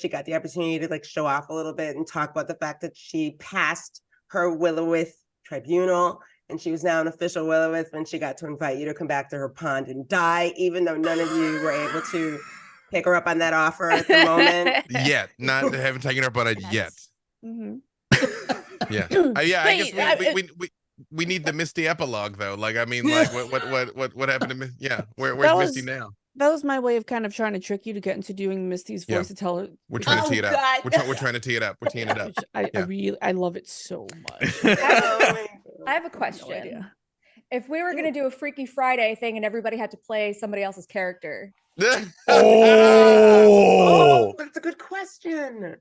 got the opportunity to like show off a little bit and talk about the fact that she passed her Willowith tribunal and she was now an official Willowith when she got to invite you to come back to her pond and die, even though none of you were able to pick her up on that offer at the moment. Yet, haven't taken her up on it yet. Mhm. Yeah, yeah. I Wait, guess we need the Misty epilogue though. Like, I mean, like, what happened to Misty? Yeah, where's Misty now? That was my way of kind of trying to trick you to get into doing Misty's voice Yeah. to tell her. We're trying to tee it up. God. We're trying to tee it up. We're teeing it up. Which I love it so much. I have a No question. idea. If we were going to do a Freaky Friday thing and everybody had to play somebody else's character, Oh, That's a good question.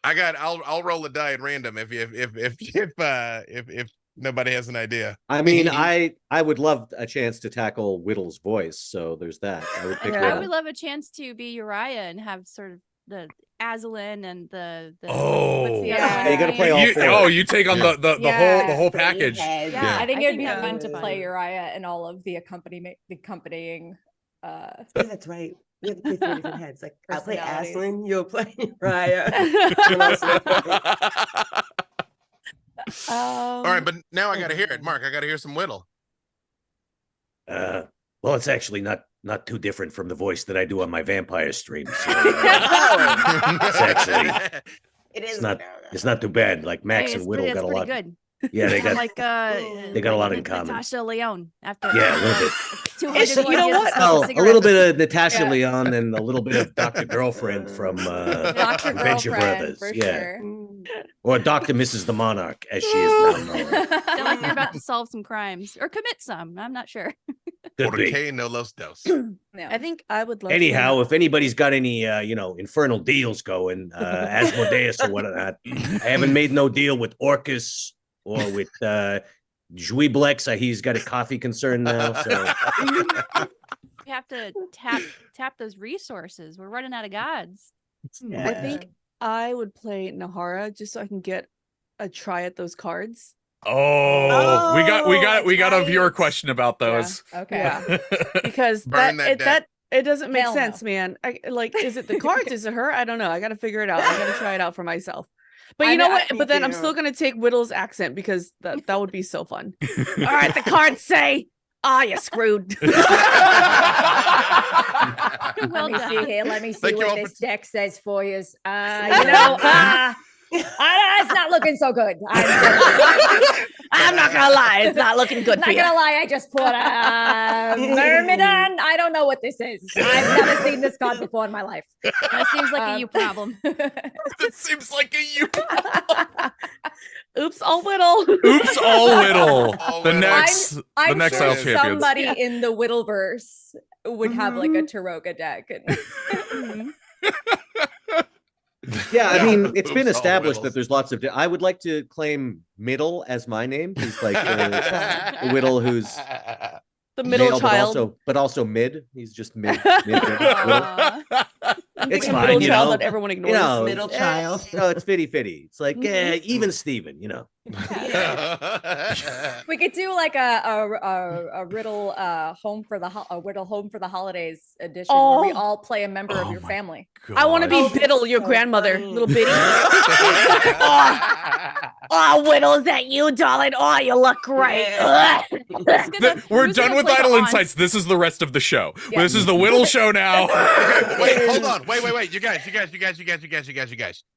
I'll roll a die at random if nobody has an idea. I mean, I would love a chance to tackle Widdle's voice, so there's that. I would pick Yeah. I Widdle. would love a chance to be Uriah and have sort of the Azalin and the Oh. what's the Yeah. other one You gotta name? play all four. you take on Yeah. the Yeah. whole package. Heads. Yeah. I think I it would think be that fun would to be play fun. Uriah and all of the accompanying. Yeah, that's right. We have to play 3 different heads. Like I'll play Personalities. Aslan, you'll play Raya. All right, but now I gotta hear it, Mark. I gotta hear some Widdle. Well, it's actually not too different from the voice that I do on my vampire streams. So, It's actually- It is it's not too bad. Like Max and Widdle got a lot. Good. Yeah, they I'm got. like they got a lot in common. Natasha Leone after Yeah, a little bit. 200 You know years what? of Well, smoking a little cigarettes. bit of Natasha Yeah. Leon and a little bit of Dr. Girlfriend from Dr. Adventure Girlfriend, Brothers. for Yeah. sure. Or Dr. Mrs. the Monarch, as she is now known. Feel like you're about to solve some crimes or commit some. I'm not sure. Could be. Porque no los dos. Yeah. I think I would love. Anyhow, if anybody's got any, infernal deals going, Asmodeus or whatnot, I haven't made no deal with Orcus or with Juiblex. He's got a coffee concern now. So We have to tap those resources. We're running out of gods. I think I would play Nahara just so I can get a try at those cards. Oh, we got a right. viewer question about those. Okay. Yeah, because Burn that deck. it doesn't make Hell no. sense, man. Is it the cards? Is it her? I don't know. I got to figure it out. I got to try it out for myself. But I you know know, what? me But then I'm too. still gonna take Widdle's accent because that would be so fun. All right, the cards say, "Ah, you screwed." Well Let me see done. here. Let me see Thank you all what for- this deck says for you. It's not looking so good. I'm not gonna lie, it's not looking good Not for you. gonna lie, I just put a Myrmidon. I don't know what this is. I've never seen this card before in my life. That seems like a you problem. It seems like a you. Oops, all Widdle. Oops, all Widdle. All The Widdle. next I'm next sure Isle Champions. somebody in the Whittleverse would have like a Taroga deck. Mhm. Yeah, I mean, it's been Oops, all established Widdles. that there's lots of. I would like to claim Middle as my name. He's like the Widdle who's The middle male, child. but also mid. He's just mid. Widdle. I'm It's thinking fine, middle you child know. that everyone ignores. You know, Middle child. It's fitty. It's like even Steven, you know. We could do like a riddle home for the a Widdle home for the holidays edition where we all play a member of your family. I want to be Oh, Biddle, your so grandmother, funny. little bitty. Oh, Widdle, is that you, darling? Oh, you look great. Yeah. We're done with Idle Insights. This is the rest of the show. Yeah. This is the Widdle show now. Okay, wait, hold on. Wait. You guys.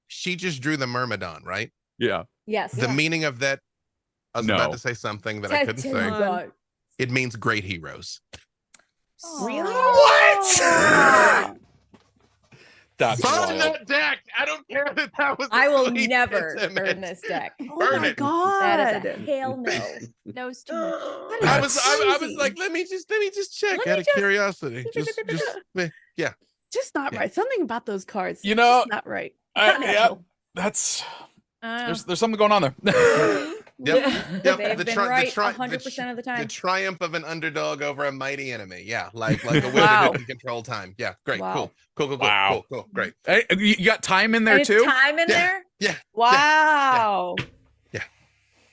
She just drew the Myrmidon, right? Yeah. Yes. The meaning of that, I was about to say something that I couldn't say. God. It means great heroes. Really? What? That's Burn wild. that deck. I don't care that was. I will really never intimate. burn this deck. Oh Burn my it. god. That is a hail no. No, it's too much. I was crazy. like, let me just check Let me out of just- curiosity. Yeah. Just not right. Something about those cards. You know, just not right. I- Not yeah. natural. That's Uh, there's something going on there. Yep. They've been right 100% of the The time. triumph of an underdog over a mighty enemy. Yeah, like a wizard Wow. who can control time. Yeah, great, Wow. cool, Wow. cool, great. Hey, you got time in there And it's too? time in there. Wow.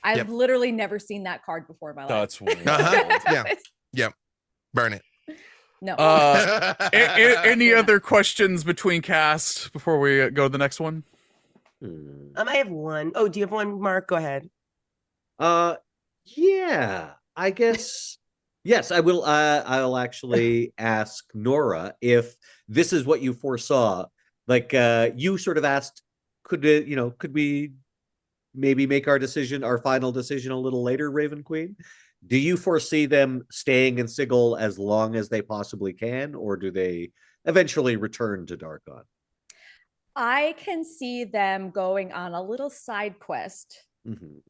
I've Yep. literally never seen that card before in my life. That's wild. Yeah, burn it. No. Any other questions between cast before we go to the next one? I have one. Oh, do you have one, Mark? Go ahead. Yeah, I guess. Yes, I will. I'll actually ask Noura if this is what you foresaw. Like you sort of asked, could we maybe make our final decision a little later, Raven Queen? Do you foresee them staying in Sigil as long as they possibly can, or do they eventually return to Darkon? I can see them going on a little side quest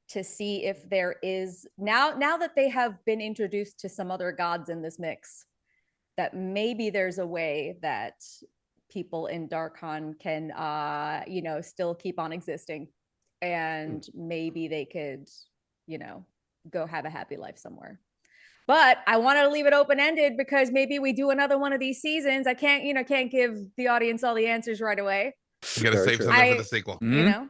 to see if there is now that they have been introduced to some other gods in this mix, that maybe there's a way that people in Darkon can still keep on existing, and maybe they could go have a happy life somewhere. But I wanted to leave it open-ended because maybe we do another one of these seasons. I can't give the audience all the answers right away. You gotta save something for the sequel. You know.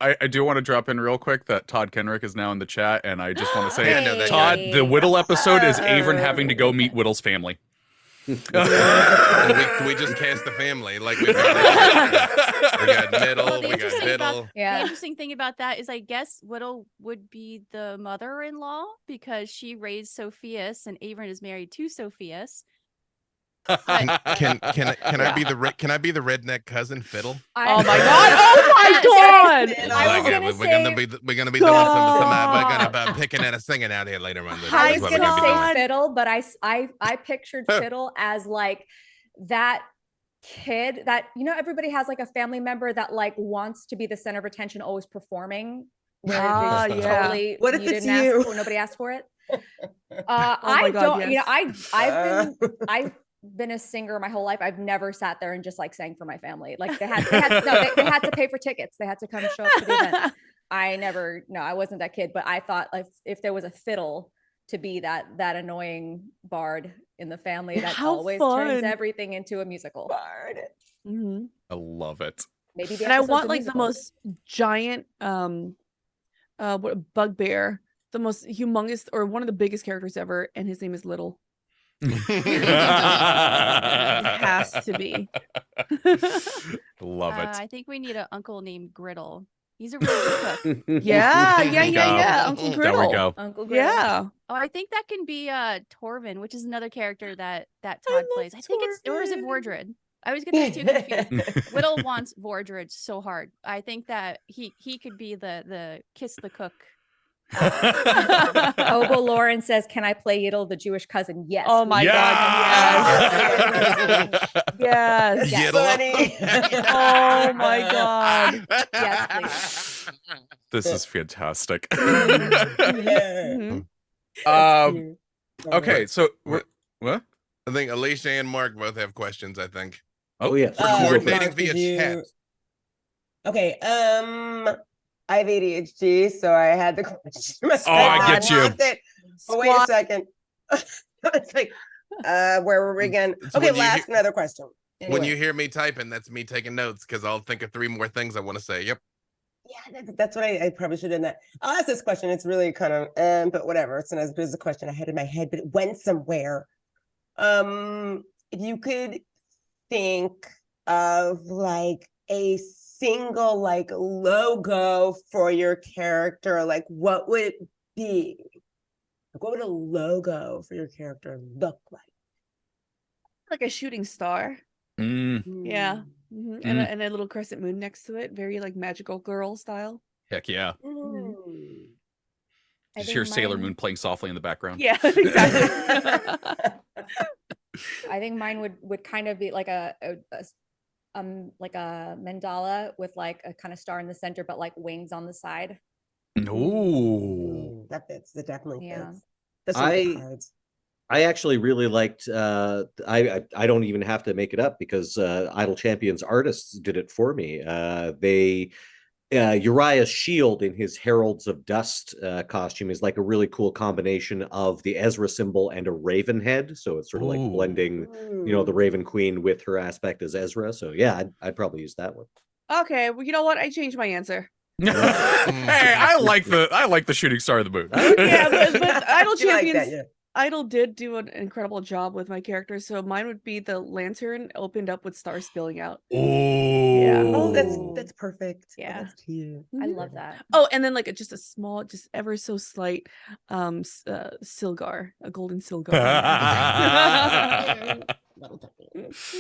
I do want to drop in real quick that Todd Kenreck is now in the chat, and I just want to say, Yeah, I know that Todd, guy. the Widdle episode is Avon having to go meet Widdle's family. we just cast the family like we got Middle, well, we got Widdle. The interesting thing about that is I guess Widdle would be the mother-in-law because she raised Sophias and Avon is married to Sophias. Can I be the redneck cousin Fiddle? Oh my god! Oh my god! We're gonna be doing some picking and a singing out here later on. I was gonna say Fiddle, but I pictured Fiddle as like that kid that everybody has like a family member that like wants to be the center of attention, always performing. Totally. What if you it's didn't you? ask for, nobody asked for it. my God, yes. I've been a singer my whole life. I've never sat there and just like sang for my family. Like they had to pay for tickets. They had to come show up to the event. I wasn't that kid, but I thought like if there was a Fiddle to be that annoying bard in the family that always turns everything into a musical. Bard. Mm-hmm. I love it. Maybe the and I episode's want a like the musical. most giant bugbear, the most humongous or one of the biggest characters ever, and his name is Little. It has to be. Love it. I think we need an uncle named Griddle. He's a really good cook. Yeah. Uncle Griddle. There we go. Uncle Griddle. Yeah. Oh, I think that can be Torvin, which is another character that Todd plays. I think it's, or is it Vordred? I was getting too confused. Widdle wants Vordred so hard. I think that he could be the kiss the cook. Obo Lauren says, "Can I play Yiddle, the Jewish cousin?" Yes. Oh my god. Yes. Yes. Funny. Oh my god. Yes, please. This is fantastic. Yeah. Okay, so what? I think Alicia and Mark both have questions. I think. Oh yes. We're coordinating Mark, via did you- chat. Okay. I have ADHD, so I had the question. I get you. But wait a second. It's like, where were we again? It's Okay, when you last another question. When you hear me typing, that's me taking notes because I'll think of 3 more things I want to say. Yep. Yeah, that's what I probably should have done that. I'll ask this question. It's really kind of, but whatever. It's not as good as the question I had in my head, but it went somewhere. If you could think of like a single like logo for your character, like what would it be? Like, what would a logo for your character look like? Like a shooting star. Yeah. And, and a little crescent moon next to it. Very like magical girl style. Heck yeah. I Just hear think Sailor mine- Moon playing softly in the background. Yeah, exactly. I think mine would kind of be like a mandala with like a kind of star in the center, but like wings on the side. Ooh. That fits. That definitely Yeah. fits. Especially with cards. I actually really liked I don't even have to make it up because Idle Champions artists did it for me. Uriah's shield in his Heralds of Dust costume is like a really cool combination of the Ezra symbol and a raven head. So it's sort of like blending, the Raven Queen with her aspect as Ezra. So yeah, I'd probably use that one. Okay, well, you know what? I changed my answer. Hey, I like the shooting star of the moon. Yeah, but Idle You like that, Champions. yeah. Idle did do an incredible job with my character, so mine would be the lantern opened up with stars spilling out. Yeah. Oh, that's perfect. Yeah. Oh, that's cute. I love that. Oh, and then like just a small, just ever so slight silgar, a golden silgar.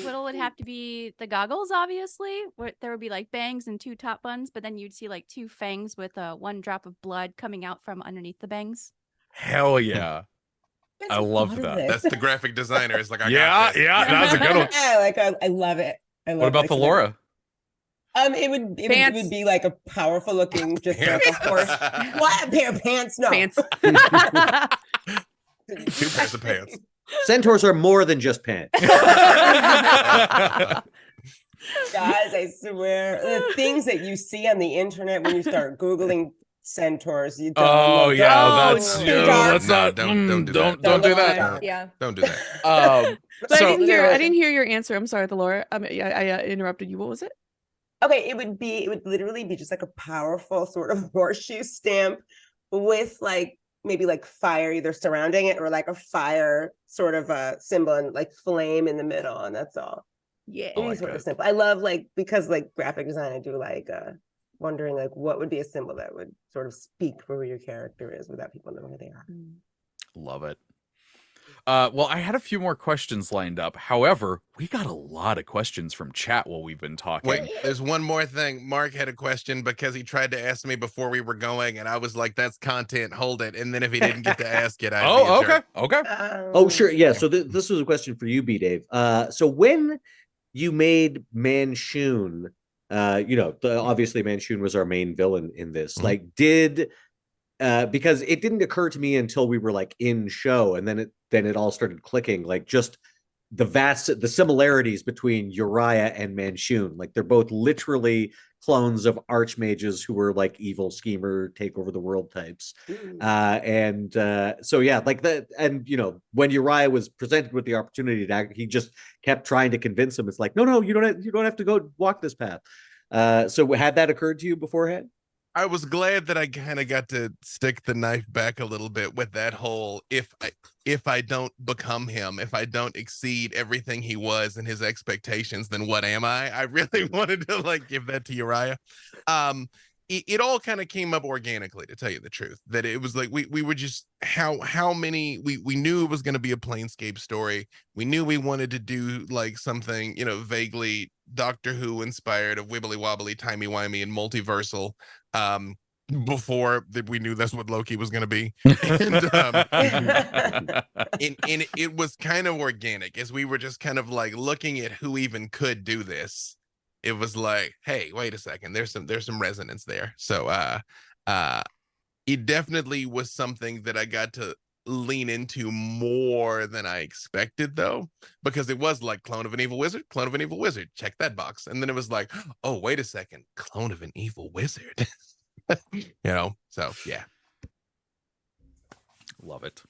Widdle would have to be the goggles, obviously. Where there would be like bangs and 2 top buns, but then you'd see like 2 fangs with 1 drop of blood coming out from underneath the bangs. Hell yeah. I love that. That's the graphic designer. It's like, I yeah, got this. that was a good one. I love it. What about Thellora? It would be like a powerful looking, just like a horse. What, a pair of pants? No. Pants. 2 pairs of pants. Centaurs are more than just pants. Guys, I swear, the things that you see on the internet when you start Googling centaurs, you don't. Oh yeah, that's not. Don't do don't that. do that. Yeah. Don't do that. But So- I didn't hear your answer. I'm sorry, Thellora. I interrupted you. What was it? Okay, it would literally be just like a powerful sort of horseshoe stamp with like maybe like fire either surrounding it or like a fire sort of a symbol and like flame in the middle, and that's all. Yeah. Oh my Sort of God. simple. I love like, because like graphic design, I do like wondering like what would be a symbol that would sort of speak for who your character is without people knowing who they are. Love it. Well, I had a few more questions lined up. However, we got a lot of questions from chat while we've been talking. Wait, there's one more thing. Mark had a question because he tried to ask me before we were going, and I was like, "That's content. Hold it." And then if he didn't get to ask it, I'd be a jerk. Okay. Oh, sure. Yeah. So this was a question for you, B Dave. So when you made Manchun, obviously Manchun was our main villain in this. Mhm. Like, because it didn't occur to me until we were like in show, and then it all started clicking. Like, just the similarities between Uriah and Manchun. Like, they're both literally clones of archmages who were like evil schemer, take over the world types. So yeah, like that. And when Uriah was presented with the opportunity to act, he just kept trying to convince him. It's like, no, you don't have to go walk this path. So had that occurred to you beforehand? I was glad that I kind of got to stick the knife back a little bit with that whole if I don't become him, if I don't exceed everything he was and his expectations, then what am I? I really wanted to like give that to Uriah. It all kind of came up organically, to tell you the truth, that it was like we were just how many we knew it was going to be a Planescape story. We knew we wanted to do like something vaguely Doctor Who inspired, of wibbly wobbly, timey wimey, and multiversal. Before that, we knew that's what Loki was going to be, and it was kind of organic as we were just kind of like looking at who even could do this. It was like, hey, wait a second, there's some resonance there. So it definitely was something that I got to lean into more than I expected, though, because it was like clone of an evil wizard, check that box. And then it was like, oh, wait a second, clone of an evil wizard. So yeah. Love it.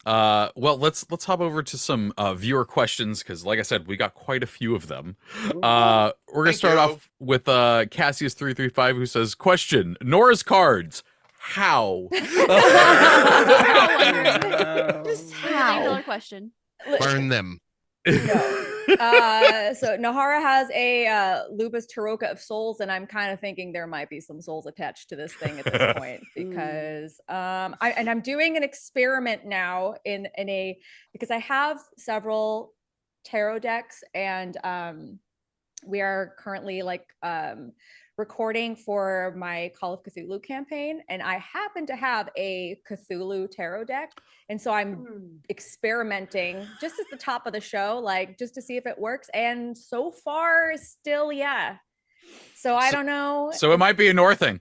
Well, let's hop over to some viewer questions, because like I said, we got quite a few of them. We're gonna start off with Cassius335, who says, question, Noura's cards, how? Just how? Question. Burn them. So Nahara has a Lupus Taroka of souls, and I'm kind of thinking there might be some souls attached to this thing at this point, because I'm doing an experiment now because I have several tarot decks, and we are currently recording for my Call of Cthulhu campaign, and I happen to have a Cthulhu tarot deck, and so I'm experimenting just at the top of the show, just to see if it works, and so far still so I don't know. So it might be a Noura thing.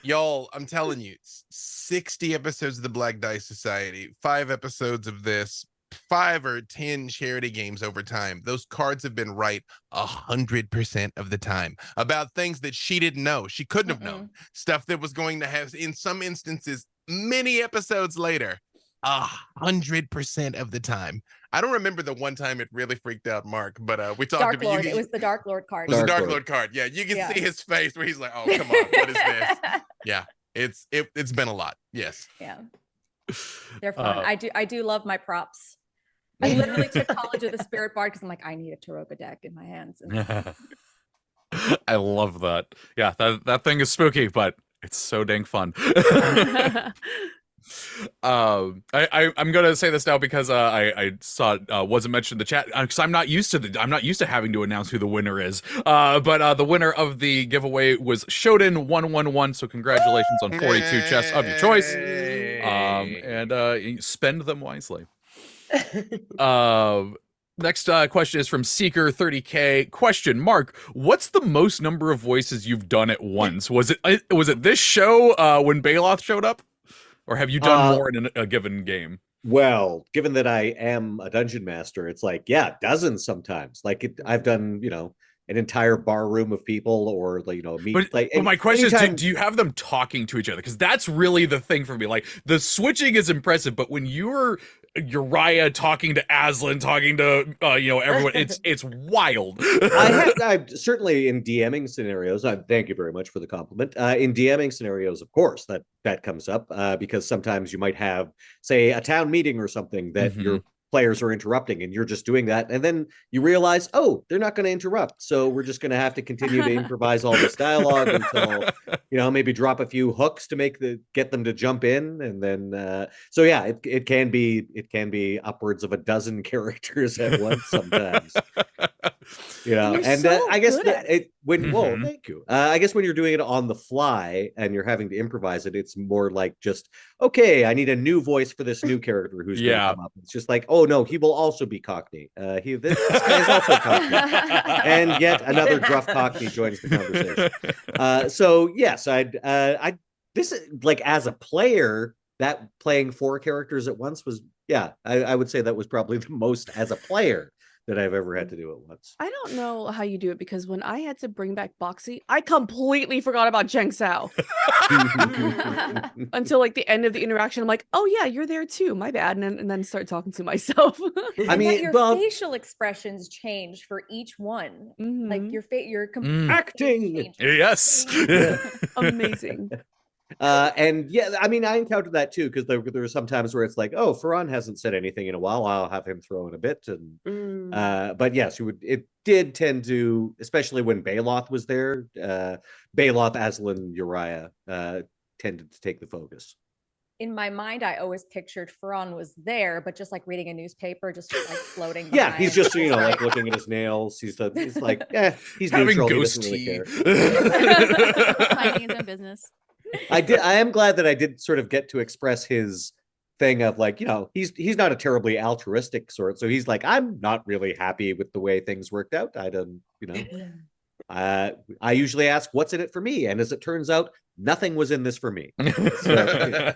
y'all, I'm telling you, 60 episodes of the Black Dice Society, 5 episodes of this, 5 or 10 charity games over time. Those cards have been right 100% of the time about things that she didn't know. She couldn't have known stuff that was going to have, in some instances, many episodes later, 100% of the time. I don't remember the one time it really freaked out Mark, but we talked Dark about Lord. It was the Dark Lord card. It was the Dark Lord card. Yeah, you can see his face where he's like, "Oh, come on, what is this?" Yeah, it's been a lot. Yes. Yeah, they're fun. I do love my props. I literally took College of the Spirit Bard because I'm like, I need a Taroka deck in my hands. I love that. Yeah, that thing is spooky, but it's so dang fun. I'm gonna say this now because I saw it wasn't mentioned in the chat, because I'm not used to having to announce who the winner is. But the winner of the giveaway was Shoden111. So congratulations on 42 chests of your choice. And spend them wisely. Next question is from Seeker30K. Question, Mark, what's the most number of voices you've done at once? Was it this show when Baloth showed up? Or have you done more in a given game? Well, given that I am a dungeon master, it's dozens sometimes. I've done, an entire bar room of people, or but my question is, do you have them talking to each other? Because that's really the thing for me. The switching is impressive, but when you're Uriah talking to Aslan, talking to everyone, it's wild. I certainly in DMing scenarios. Thank you very much for the compliment. In DMing scenarios, of course, that comes up because sometimes you might have, say, a town meeting or something that your players are interrupting, and you're just doing that, and then you realize, oh, they're not going to interrupt, so we're just going to have to continue to improvise all this dialogue until maybe drop a few hooks to get them to jump in, and then so yeah, it can be upwards of a dozen characters at once sometimes. And I guess thank you. I guess when you're doing it on the fly and you're having to improvise it, it's more like just, okay, I need a new voice for this new character who's going to come up. It's just like, oh no, he will also be Cockney. This guy is also Cockney, and yet another gruff Cockney joins the conversation. So yes, this is as a player, that playing 4 characters at once was, I would say that was probably the most as a player that I've ever had to do at once. I don't know how you do it, because when I had to bring back Boxy, I completely forgot about Jang Sao. Until the end of the interaction, I'm like, oh yeah, you're there too, my bad, and then start talking to myself. I mean, your facial expressions change for each one. Your acting. Yes. Amazing. And yeah, I mean, I encountered that too, because there were some times where it's like, oh, Ferran hasn't said anything in a while, I'll have him throw in a bit, and but yes, it did tend to, especially when Baloth was there, Baloth, Aslan, Uriah tended to take the focus. In my mind, I always pictured Ferran was there, but just reading a newspaper, just floating. Yeah, he's just looking at his nails. He's like, he's having neutral. ghost he tea. Doesn't really care. Minding his own business. I am glad that I did sort of get to express his thing of he's not a terribly altruistic sort. So he's like, I'm not really happy with the way things worked out. I don't, I usually ask, what's in it for me? And as it turns out, nothing was in this for me. So,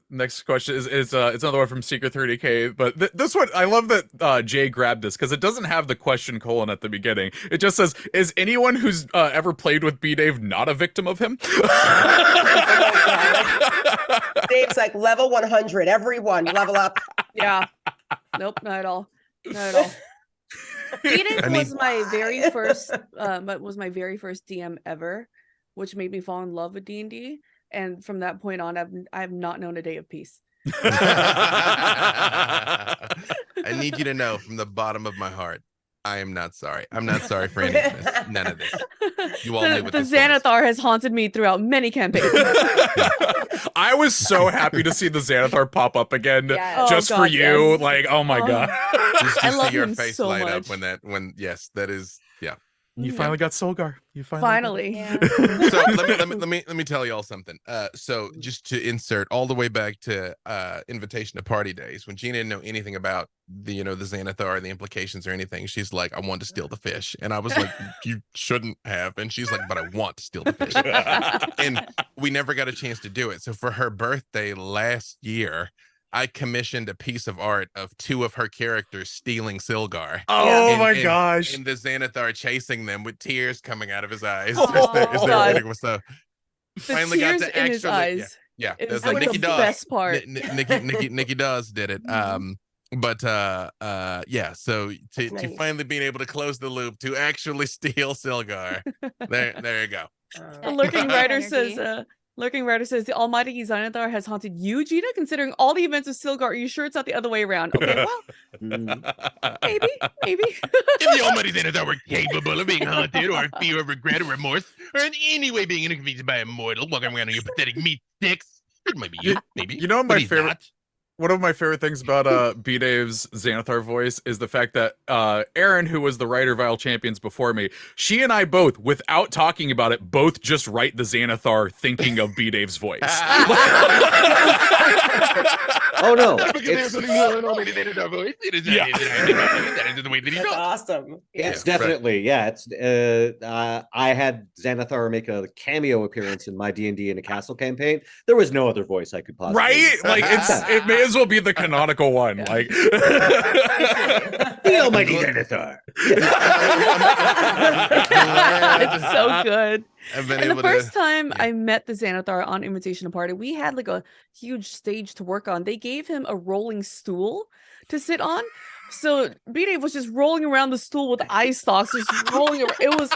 Next question is it's another one from Secret 30K, but this one I love that Jay grabbed this because it doesn't have the question colon at the beginning. It just says, "Is anyone who's ever played with B Dave not a victim of him?" Dave's like level 100. Everyone level up. Yeah. Nope, not at all. Not at all. Eden was my very first DM ever, which made me fall in love with D&D. And from that point on, I've not known a day of peace. I need you to know from the bottom of my heart, I am not sorry. I'm not sorry for any of this. None of this. You all knew what the this Xanathar has haunted me throughout many campaigns. I was so happy to see the Xanathar pop up again, Yes. just Oh, for God, you. yes. Like, oh my god, Just I to love see your him face so light much. up when yes, that is you finally got Solgar. You Finally. Yeah. So let me tell you all something. So just to insert all the way back to invitation to party days when Gina didn't know anything about the the Xanathar, the implications or anything. She's like, I want to steal the fish, and I was like, you shouldn't have. And she's like, but I want to steal the fish, and we never got a chance to do it. So for her birthday last year, I commissioned a piece of art of 2 of her characters stealing Silgar. Oh my gosh. And the Xanathar chasing them with tears coming out of his eyes. Oh, So The finally got tears to in his actually eyes. yeah. It That's was like like Nikki the Dawes. best part. Nikki Dawes did it. But yeah, so to nice. finally being able to close the loop to actually steal Silgar. There you go. The lurking writer Energy. says, the almighty Xanathar has haunted you, Gina, considering all the events of Silgar. Are you sure it's not the other way around? Okay, well, maybe. If the almighty Xanathar were capable of being haunted or fear of regret or remorse, or in any way being inconvenienced by a mortal walking around on your pathetic meat sticks, it might be you, maybe. You know but my he's favorite. not. One of my favorite things about B Dave's Xanathar voice is the fact that Erin, who was the writer of Idle Champions before me, she and I both, without talking about it, both just write the Xanathar thinking of B Dave's voice. Oh no, Because there's an almighty Xanathar voice. It is Yeah. that is the way that he That's talks. awesome. it's definitely It's I had Xanathar make a cameo appearance in my D&D in a castle campaign. There was no other voice I could possibly Right? use. Like it may as well be the canonical one. Like The almighty Xanathar. It's so good. I've been And the able first to. time I met the Xanathar on Invitation to Party, we had like a huge stage to work on. They gave him a rolling stool to sit on. So B-Dave was just rolling around the stool with eye stalks, just rolling around. It was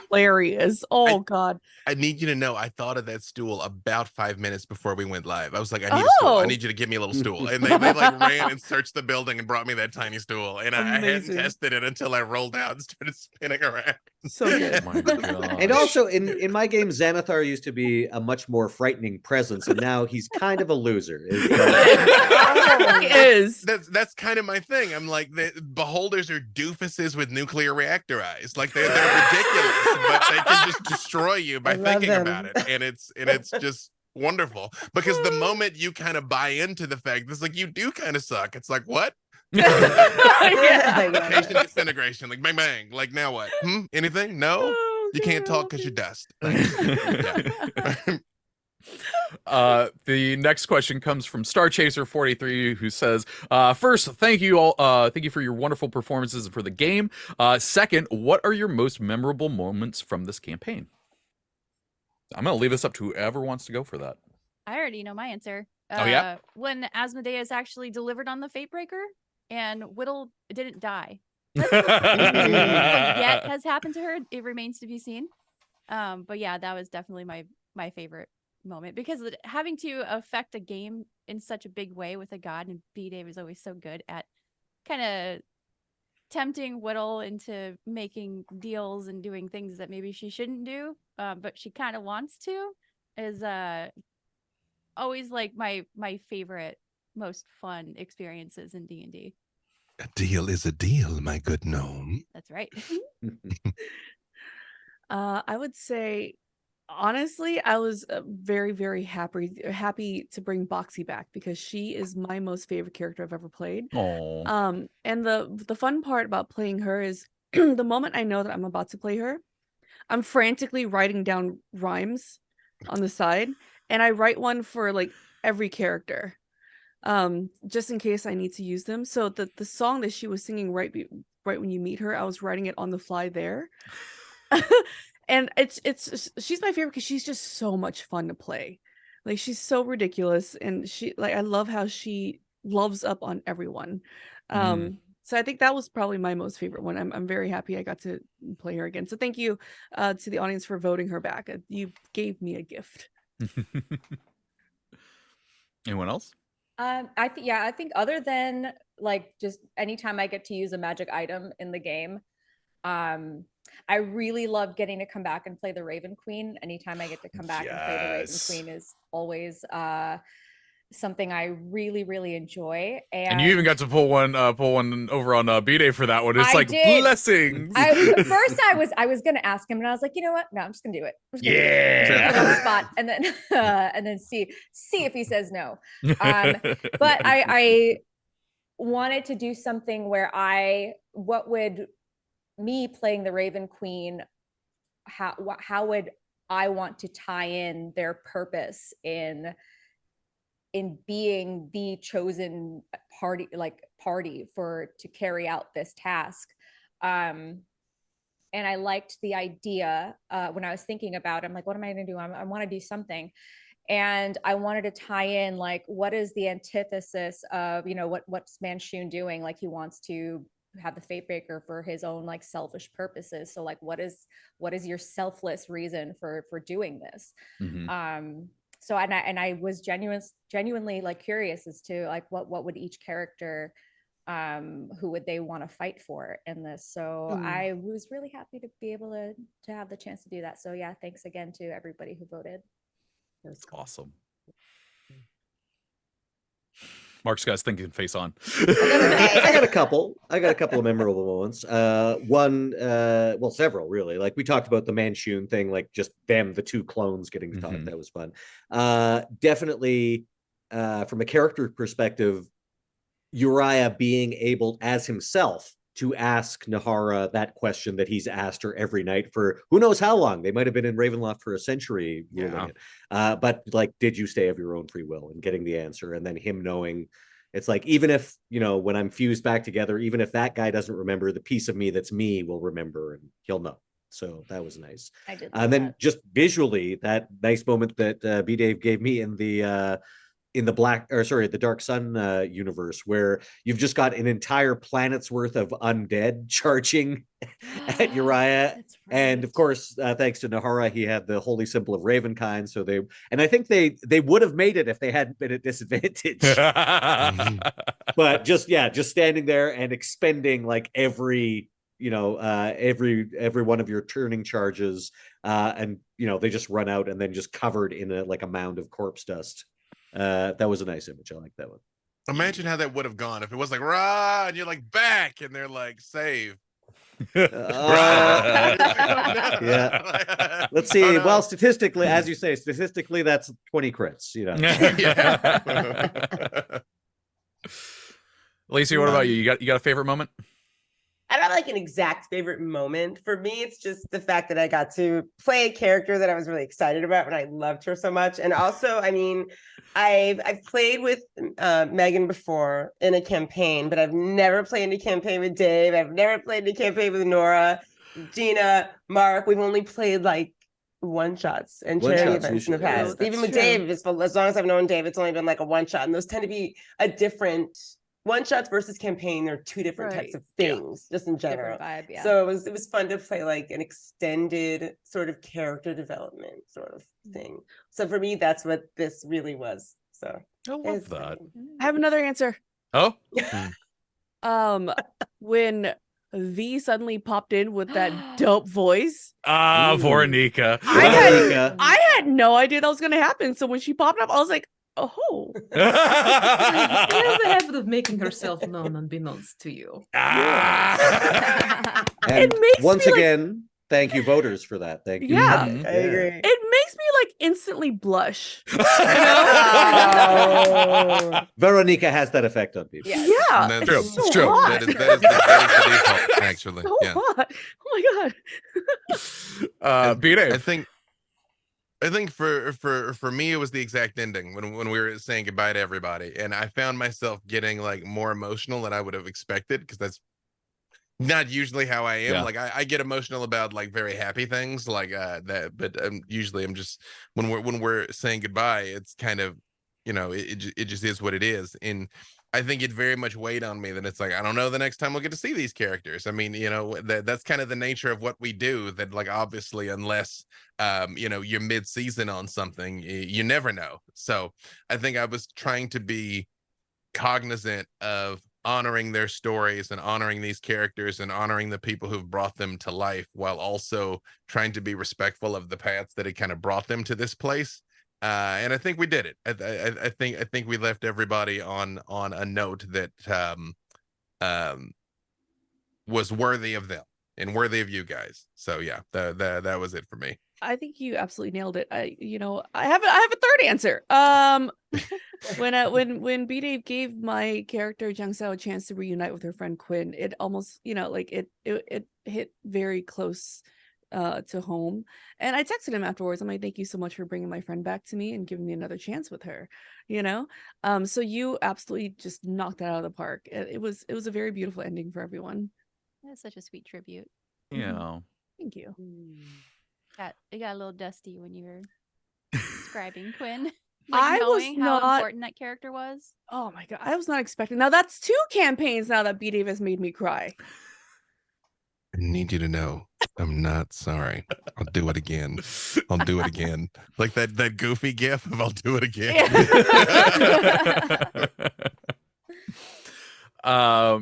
hilarious. Oh God. I need you to know I thought of that stool about 5 minutes before we went live. I was like, I need a stool. I Oh. need you to give me a little stool. And they like ran and searched the building and brought me that tiny stool. And I hadn't Amazing. tested it until I rolled out and started spinning around. So good. oh my god. And also in my game, Xanathar used to be a much more frightening presence, and now he's kind of a loser. He is. That's kind of my thing. I'm like, the beholders are doofuses with nuclear reactor eyes. Like they're ridiculous, but they can just destroy you by I love thinking them. about it. And it's just wonderful. Because the moment you kind of buy into the fact it's like you do kind of suck. It's like, what? Yeah. Patient disintegration, like bang bang. Like now what? Anything? No? Oh, You can't God. talk because you're dust. Yeah. The next question comes from Star Chaser 43, who says, first, thank you all. Thank you for your wonderful performances for the game. Second, what are your most memorable moments from this campaign? I'm going to leave this up to whoever wants to go for that. I already know my answer. Oh, yeah? When Asmodeus actually delivered on the Fatebreaker and Widdle didn't die. What yet has happened to her, it remains to be seen. But yeah, that was definitely my favorite moment, because having to affect a game in such a big way with a god, and B-Dave is always so good at kind of tempting Widdle into making deals and doing things that maybe she shouldn't do, but she kind of wants to, is always like my favorite, most fun experiences in D&D. A deal is a deal, my good gnome. That's right. I would say, honestly, I was very, very happy to bring Boxy back, because she is my most favorite character I've ever played. Oh. And the fun part about playing her is the moment I know that I'm about to play her, I'm frantically writing down rhymes on the side. and I write one for like every character, just in case I need to use them. So the song that she was singing right when you meet her, I was writing it on the fly there. And she's my favorite because she's just so much fun to play. Like, she's so ridiculous, and I love how she loves up on everyone. So I think that was probably my most favorite one. I'm very happy I got to play her again. So thank you to the audience for voting her back. You gave me a gift. Anyone else? I think other than like just anytime I get to use a magic item in the game, I really love getting to come back and play the Raven Queen. Anytime I get to come back and play the Raven Queen is always something I really, really enjoy. And you even got to pull one over on B-Day for that one. It's I like did. blessings. At first I was gonna ask him, and I was like, you know what? No, I'm just gonna do it. I'm just gonna do it. Put on the spot, and then see if he says no. But I wanted to do something where what would me playing the Raven Queen, how would I want to tie in their purpose in being the chosen party to carry out this task. And I liked the idea when I was thinking about it. I'm like, what am I going to do? I want to do something. And I wanted to tie in, like, what is the antithesis of, what's Manchun doing? Like, he wants to have the Fatebreaker for his own like selfish purposes. So like, what is your selfless reason for doing this? So I was genuinely like curious as to like what would each character, who would they want to fight for in this? So I was really happy to be able to have the chance to do that. So yeah, thanks again to everybody who voted. That's awesome. Mark's got his thinking face on. I got a couple of memorable moments. Several really. Like, we talked about the Manchun thing, like just the two clones getting to talk. That was fun. Definitely, from a character perspective, Uriah being able as himself to ask Nahara that question that he's asked her every night for who knows how long. They might have been in Ravenloft for a century ruling it. But like, did you stay of your own free will, and getting the answer, and then him knowing it's like, even if, when I'm fused back together, even if that guy doesn't remember, the piece of me that's me will remember, and he'll know. So that was nice. I did. And then just visually, that nice moment that B-Dave gave me in the Dark Sun universe, where you've just got an entire planet's worth of undead charging at Uriah. Right. And of course, thanks to Nahara, he had the holy symbol of Ravenkind. So I think they would have made it if they hadn't been at disadvantage. But just standing there and expending like every one of your turning charges, and they just run out, and then just covered in a mound of corpse dust. That was a nice image. I like that one. Imagine how that would have gone if it was like rah, and you're like back, and they're like save. Yeah. Let's see. Well, statistically, as you say, that's 20 crits. Lacey, what about you? You got a favorite moment? I don't have like an exact favorite moment. For me, it's just the fact that I got to play a character that I was really excited about, and I loved her so much. And also, I mean, I've played with Meagan before in a campaign, but I've never played in a campaign with Dave. I've never played in a campaign with Noura, Gina, Mark. We've only played like one-shots and charity events in the past. Even with Dave, as long as I've known Dave, it's only been like a one-shot, and those tend to be a different. One-shots versus campaign, they're two different types of things, just in general. Vibe, yeah. So it was fun to play like an extended sort of character development sort of thing. So for me, that's what this really was. So I love that. I have another answer. Oh, when V suddenly popped in with that dope voice. Voronika. I had no idea that was going to happen. So when she popped up, I was like, oh. She has the habit of making herself known unbeknownst to you. And it makes once me again, thank you, voters, for that. Thank you. Yeah, I agree. It makes me like instantly blush. Veronica has that effect on people. Yeah, That's true. So It's true. hot. That is the default, actually. So hot. Oh my god. B-Dave. I think I think for me it was the exact ending when we were saying goodbye to everybody, and I found myself getting like more emotional than I would have expected, because that's not usually how I am. Yeah. Like I get emotional about like very happy things like that, but usually I'm just when we're saying goodbye, it's kind of, it just is what it is. And I think it very much weighed on me that it's like, I don't know the next time we'll get to see these characters. I mean, that's kind of the nature of what we do, that like obviously unless you're mid-season on something, you never know. So I think I was trying to be cognizant of honoring their stories and honoring these characters and honoring the people who've brought them to life, while also trying to be respectful of the paths that had kind of brought them to this place. And I think we did it. I think we left everybody on a note that was worthy of them and worthy of you guys. So yeah, that was it for me. I think you absolutely nailed it. I have a third answer. When B Dave gave my character Jang Sao a chance to reunite with her friend Quinn, it almost, it hit very close to home. And I texted him afterwards. I'm like, thank you so much for bringing my friend back to me and giving me another chance with her. So you absolutely just knocked that out of the park. It was a very beautiful ending for everyone. That's such a sweet tribute. Yeah. Thank you. It got a little dusty when you were describing Quinn. I was how not important that character was. Oh my god, I was not expecting. Now that's 2 campaigns now that B Dave has made me cry. I need you to know, I'm not sorry. I'll do it again. I'll do it again. Like that goofy gif of I'll do it again.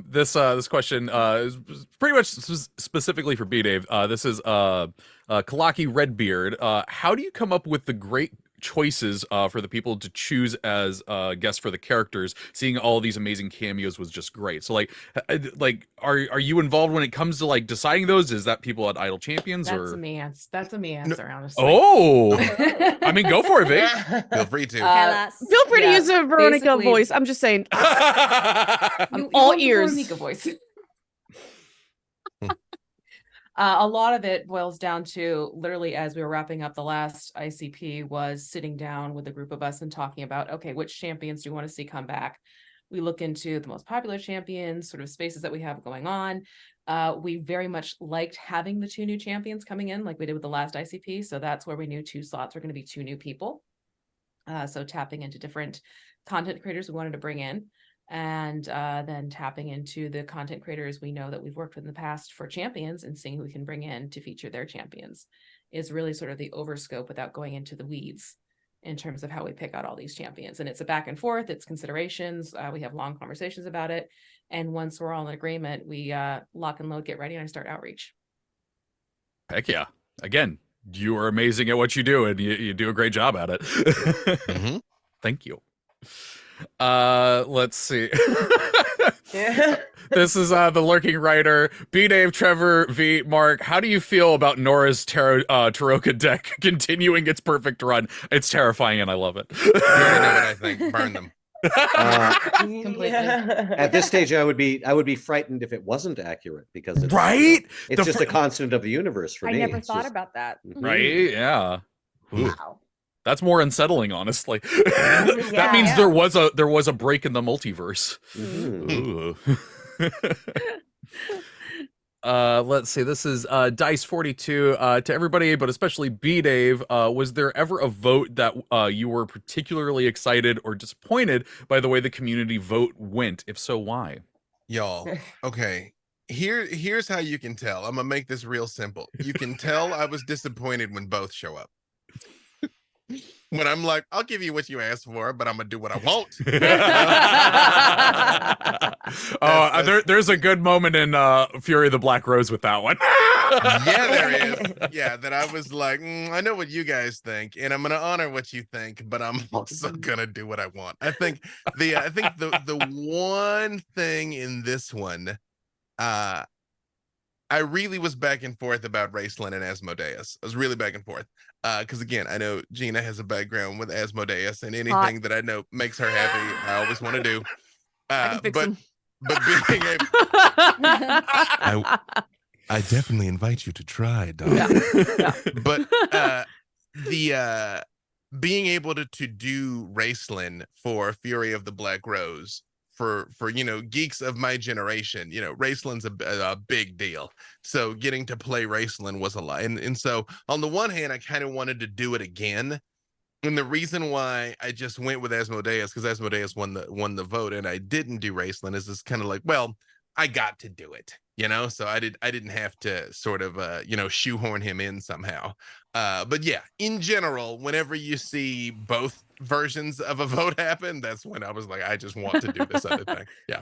This question is pretty much specifically for B Dave. This is Kalaki Redbeard. How do you come up with the great choices for the people to choose as guests for the characters? Seeing all these amazing cameos was just great. So like are you involved when it comes to like deciding those? Is that people at Idle Champions? That's or a me answer, honestly. Oh, I mean, go for it, Vic. Feel free to. Feel free to use a Veronica voice. I'm just saying. I'm all ears. Veronica voice. A lot of it boils down to literally as we were wrapping up the last ICP was sitting down with a group of us and talking about, okay, which champions do you want to see come back? We look into the most popular champions, sort of spaces that we have going on. We very much liked having the 2 new champions coming in like we did with the last ICP. So that's where we knew 2 slots were going to be 2 new people. So tapping into different content creators we wanted to bring in. And then tapping into the content creators we know that we've worked with in the past for champions and seeing who we can bring in to feature their champions is really sort of the overscope without going into the weeds in terms of how we pick out all these champions. And it's a back and forth, it's considerations. We have long conversations about it. And once we're all in agreement, we lock and load, get ready, and I start outreach. Heck yeah. Again, you are amazing at what you do, and you do a great job at it. Mm-hmm. Thank you. Let's see. This is the lurking writer B Dave, Treavor, V, Mark. How do you feel about Noura's Taroka deck continuing its perfect run? It's terrifying and I love it. You already know what I think. Burn them. Completely. At this stage, I would be frightened if it wasn't accurate, because it's, right. It's just a constant of the universe for I me. never It's thought just- about that. Right? Yeah. Wow. That's more unsettling, honestly. That means there was a break in the multiverse. Mhm. Let's see. This is Dice 42 to everybody, but especially B Dave. Was there ever a vote that you were particularly excited or disappointed by the way the community vote went? If so, why? Y'all, okay. Here's how you can tell. I'm gonna make this real simple. You can tell I was disappointed when both show up. When I'm like, I'll give you what you asked for, but I'm gonna do what I want. There's a good moment in Fury of the Black Rose with that one. Yeah, there is. Yeah, that I was like, I know what you guys think, and I'm gonna honor what you think, but I'm also gonna do what I want. I think the one thing in this one, I really was back and forth about Raceland and Asmodeus. I was really back and forth. Because again, I know Gina has a background with Asmodeus, and anything that I know makes her happy, I always want to do. But being able, I definitely invite you to try, Doc. Yeah. But the being able to do Raceland for Fury of the Black Rose for geeks of my generation, Raceland's a big deal. So getting to play Raceland was a lot. And so on the one hand, I kind of wanted to do it again. And the reason why I just went with Asmodeus, because Asmodeus won the vote, and I didn't do Raceland, is just kind of like, well, I got to do it, so I didn't have to sort of shoehorn him in somehow. But yeah, in general, whenever you see both versions of a vote happen, that's when I was like, I just want to do this other thing. Yeah.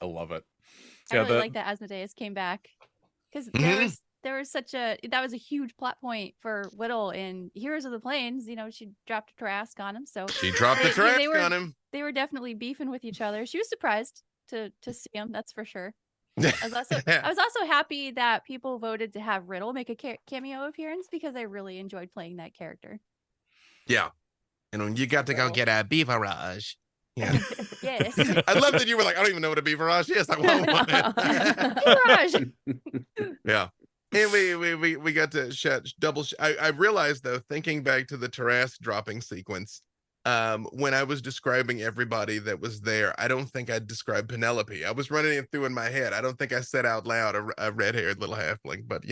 I love it. I really like that Asmodeus came back, because there was that was a huge plot point for Widdle in Heroes of the Plains. She dropped a Trask on him, so she dropped the Trask on him. They were definitely beefing with each other. She was surprised to see him, that's for sure. I was also happy that people voted to have Riddle make a cameo appearance, because I really enjoyed playing that character. Yeah, and you got to go get a beaverage. Yeah. Yes. I love that you were like, I don't even know what a beaverage is. I want one. Beaverage. Yeah. And we got to double. I realized, though, thinking back to the Tarask dropping sequence, when I was describing everybody that was there, I don't think I described Penelope. I was running it through in my head. I don't think I said out loud a red-haired little halfling, but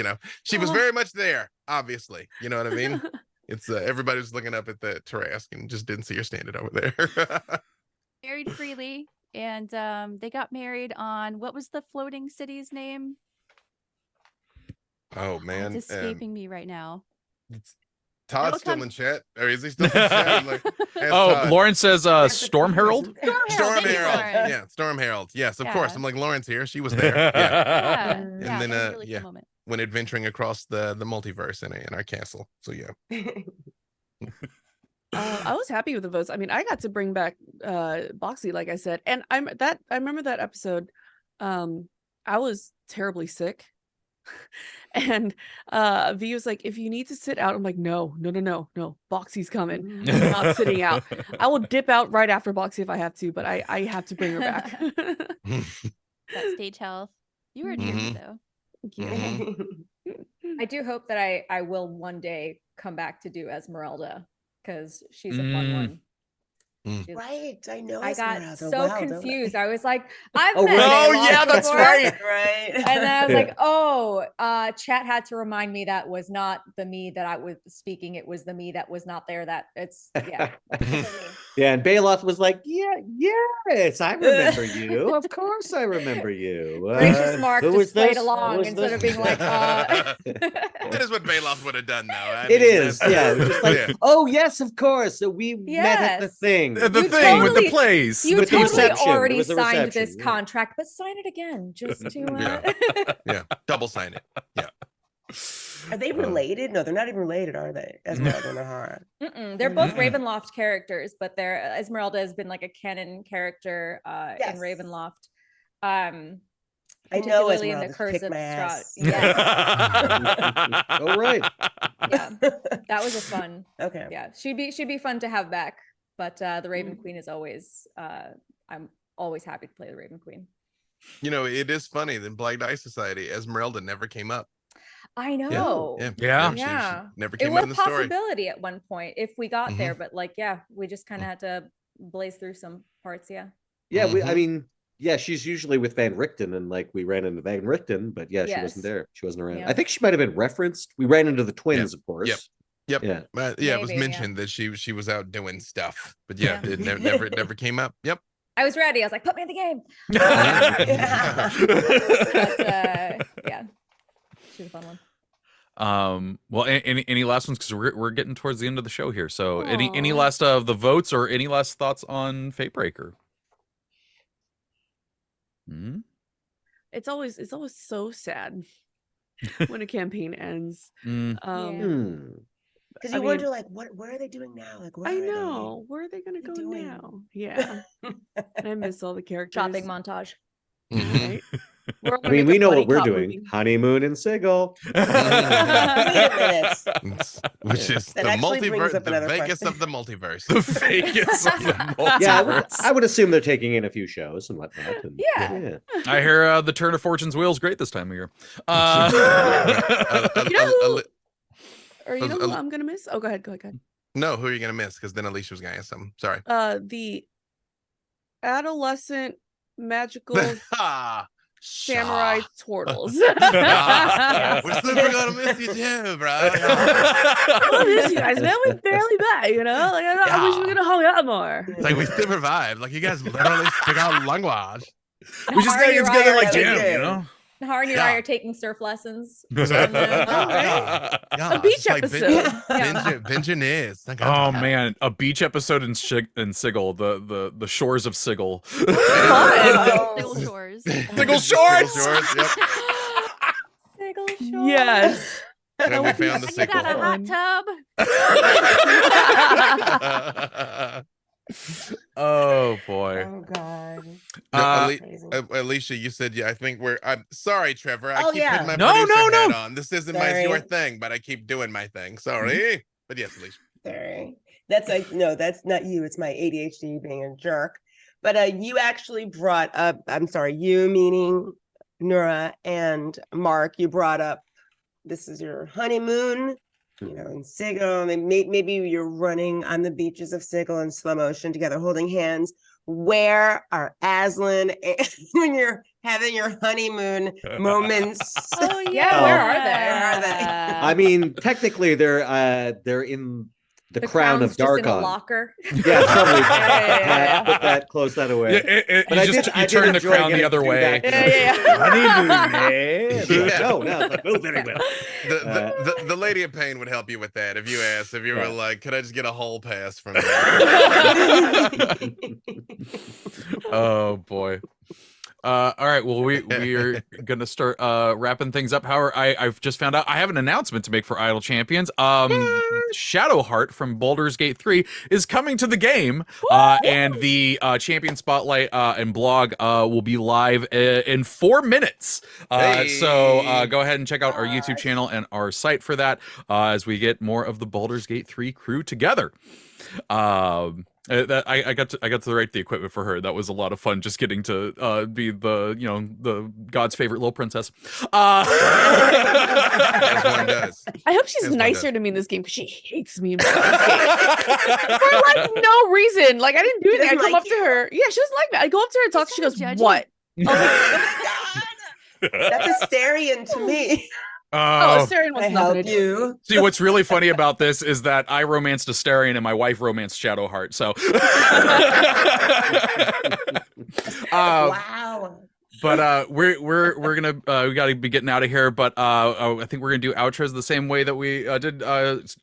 she was very much there. Obviously, you know what I mean. It's everybody was looking up at the Tarask and just didn't see her standing over there. Married freely, and they got married on, what was the floating city's name? Oh man, it's escaping me right now. Todd's still in chat, or is he still in chat? Like, Todd. Lauren says Storm Herald. Storm Herald. Yeah, Storm Herald. Yes, of course. I'm like, Lauren's here. She was there. Yeah. And then really cool moment. When adventuring across the multiverse in our castle. So yeah. I was happy with the votes. I mean, I got to bring back Boxy, like I said, and I remember that episode. I was terribly sick. And V was like, if you need to sit out, I'm like, no, Boxy's coming. I'm not sitting out. I will dip out right after Boxy if I have to, but I have to bring her back. That stage health. You were a dreamer, though. Thank you. I do hope that I will one day come back to do Esmeralda, because she's a fun one. Right, I know. I got Esmeralda. so confused. I was like, I've Oh, met yeah, that's before. right. Right. And then I was like, oh, chat had to remind me that was not the me that I was speaking. It was the me that was not there. That it's Yeah, and Bailoff was like, yes, I remember you. Of course I remember you. Gracious Mark just played this? along instead of being like, That is what Bailoff would have done, though. It is, yeah. It was like, oh yes, of course. So we met at the thing. The thing with the plays. You With the totally reception. already It was the signed reception, this yeah. contract, but sign it again just to. Yeah, double sign it. Yeah. Are they related? No, they're not even related, are they? Esmeralda and Nahara. They're both Ravenloft characters, but Esmeralda has been like a canon character in Ravenloft. I know particularly in the Esmeralda's Curse kick of my Strahd. ass. Yes. Oh right. Yeah, that was a fun. Okay. Yeah, she'd be fun to have back. But the Raven Queen is always. I'm always happy to play the Raven Queen. It is funny that Black Dice Society, Esmeralda never came up. I know. Yeah. She never It came was up in a the story. possibility at one point if we got there, but we just kind of had to blaze through some parts. Yeah. Yeah, I mean, yeah, she's usually with Van Richten, and like we ran into Van Richten, but she wasn't there. She wasn't around. Yeah. I think she might have been referenced. We ran into the twins, of course. Yep. Yeah. It was mentioned that she was out doing stuff, but it never came up. Yep. I was ready. I was like, put me in the game. But, yeah, she's a fun one. Well, any last ones, because we're getting towards the end of the show here. So any last of the votes or any last thoughts on Fatebreaker? It's always so sad when a campaign ends. Because you wonder, like, where are they doing now? Like, where where are they gonna go now? Yeah. And I miss all the characters. Shopping montage. Right? I mean, we know what we're doing. Honeymoon and Sigil. Which is the multiverse, the Vegas of the multiverse. The Vegas of the multiverse. Yeah, I would assume they're taking in a few shows and whatnot. And, yeah. I hear the turn of Fortune's wheel is great this time of year. Or you know who I'm gonna miss? Oh, go ahead. No, who are you gonna miss? Because then Alicia was gonna ask something. Sorry. The adolescent magical samurai turtles. We're super gonna miss you too, bro. I miss you guys, man. We barely met, you know. Like I wish we could have hung out more. It's like we still survived. Like you guys literally speak out language. We just gotta get together like jam, you know. Nahara and Uriah are taking surf lessons. A beach episode. Benjamin. Oh man, a beach episode in Sigil, the shores of Sigil. Sigil shores. Sigil shores. Yep. Sigil shores. Yes. And we found the Get out Sigil. a hot tub. Oh boy. Oh God. Alicia, you said I think I'm sorry, Trevor. I Oh, keep yeah. putting my No, producer no, no. hat on. This isn't your thing, but I keep doing my thing. Sorry. But yes, Alicia. Sorry. That's like, no, that's not you. It's my ADHD being a jerk. But you actually brought up, I'm sorry, you meaning Noura and Mark, you brought up, this is your honeymoon, you know, in Sigil. Maybe you're running on the beaches of Sigil in slow motion together, holding hands. Where are Aslan when you're having your honeymoon moments? Oh yeah, where are they? Where are they? I mean, technically, they're in the crown of crown's just in a Darkon. locker. Yeah, totally. Yeah. Put that, close that away. But you turn the crown the other way. Honeymoon, Yeah. No, it's like, oh, very well. The Lady of Pain would help you with that if you asked. If you were like, could I just get a hall pass from you? Oh boy. All right. Well, we are gonna start wrapping things up. However, I've just found out I have an announcement to make for Idle Champions. Shadowheart from Baldur's Gate 3 is coming to the game, and the Champion Spotlight and blog will be live in 4 minutes. So go ahead and check out our YouTube channel and our site for that as we get more of the Baldur's Gate 3 crew together. I got to write the equipment for her. That was a lot of fun, just getting to be the God's favorite little princess. As one does. I hope she's nicer to me in this game because she hates me in this game. For like no reason. Like I didn't do anything. I come up to her. Yeah, she doesn't like me. I go up to her and talk. She goes, "What?" That's Asterion to me. Asterion was I nothing help to do. you. See, what's really funny about this is that I romanced Asterion and my wife romanced Shadowheart. So, Wow. but we're gonna we gotta be getting out of here. But I think we're gonna do outros the same way that we did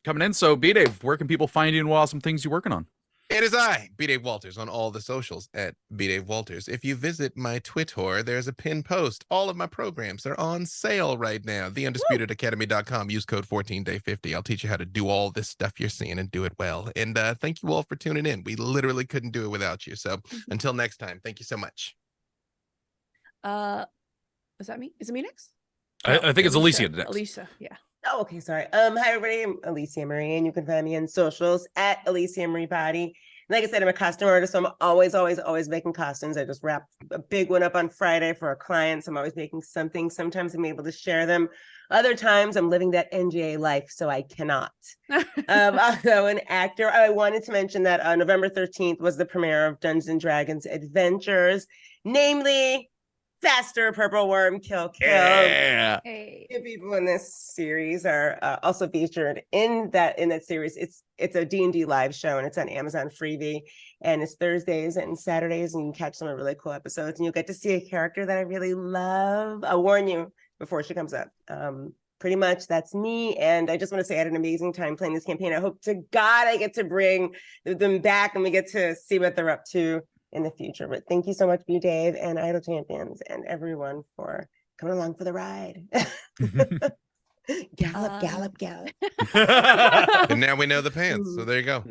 coming in. So, B-Dave, where can people find you and what awesome things you're working on? It is I, B-Dave Walters, on all the socials at B-Dave Walters. If you visit my Twitter, there's a pinned post. All of my programs are on sale right now. TheUndisputedAcademy.com. Use code 14day50. I'll teach you how to do all this stuff you're seeing and do it well. And thank you all for tuning in. We literally couldn't do it without you. So until next time, thank you so much. Is that me? Is it me next? I think it's Alicia next. Alicia, yeah. Oh, okay, sorry. Hi everybody, I'm Alicia Marie, and you can find me on socials at Alicia Marie Body. And like I said, I'm a costume artist, so I'm always making costumes. I just wrapped a big one up on Friday for a client. So I'm always making something. Sometimes I'm able to share them. Other times I'm living that NGA life, so I cannot. Also an actor. I wanted to mention that November 13th was the premiere of Dungeons & Dragons Adventures, namely Faster, Purple Worm, Kill. Yeah. Hey. The people in this series are also featured in that series. It's a D&D live show, and it's on Amazon Freevee, and it's Thursdays and Saturdays, and you can catch some really cool episodes, and you'll get to see a character that I really love. I'll warn you before she comes up. Pretty much that's me, and I just want to say I had an amazing time playing this campaign. I hope to God I get to bring them back, and we get to see what they're up to in the future. But thank you so much, B. Dave and Idle Champions and everyone for coming along for the ride. Gallop. And now we know the pants. So there you go.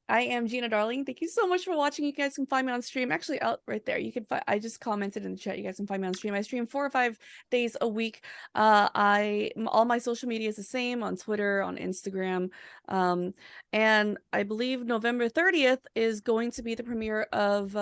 I am Gina Darling. Thank you so much for watching. You guys can find me on stream. Actually, out right there. You can I just commented in the chat. You guys can find me on stream. I stream 4 or 5 days a week. All my social media is the same on Twitter, on Instagram. And I believe November 30th is going to be the premiere of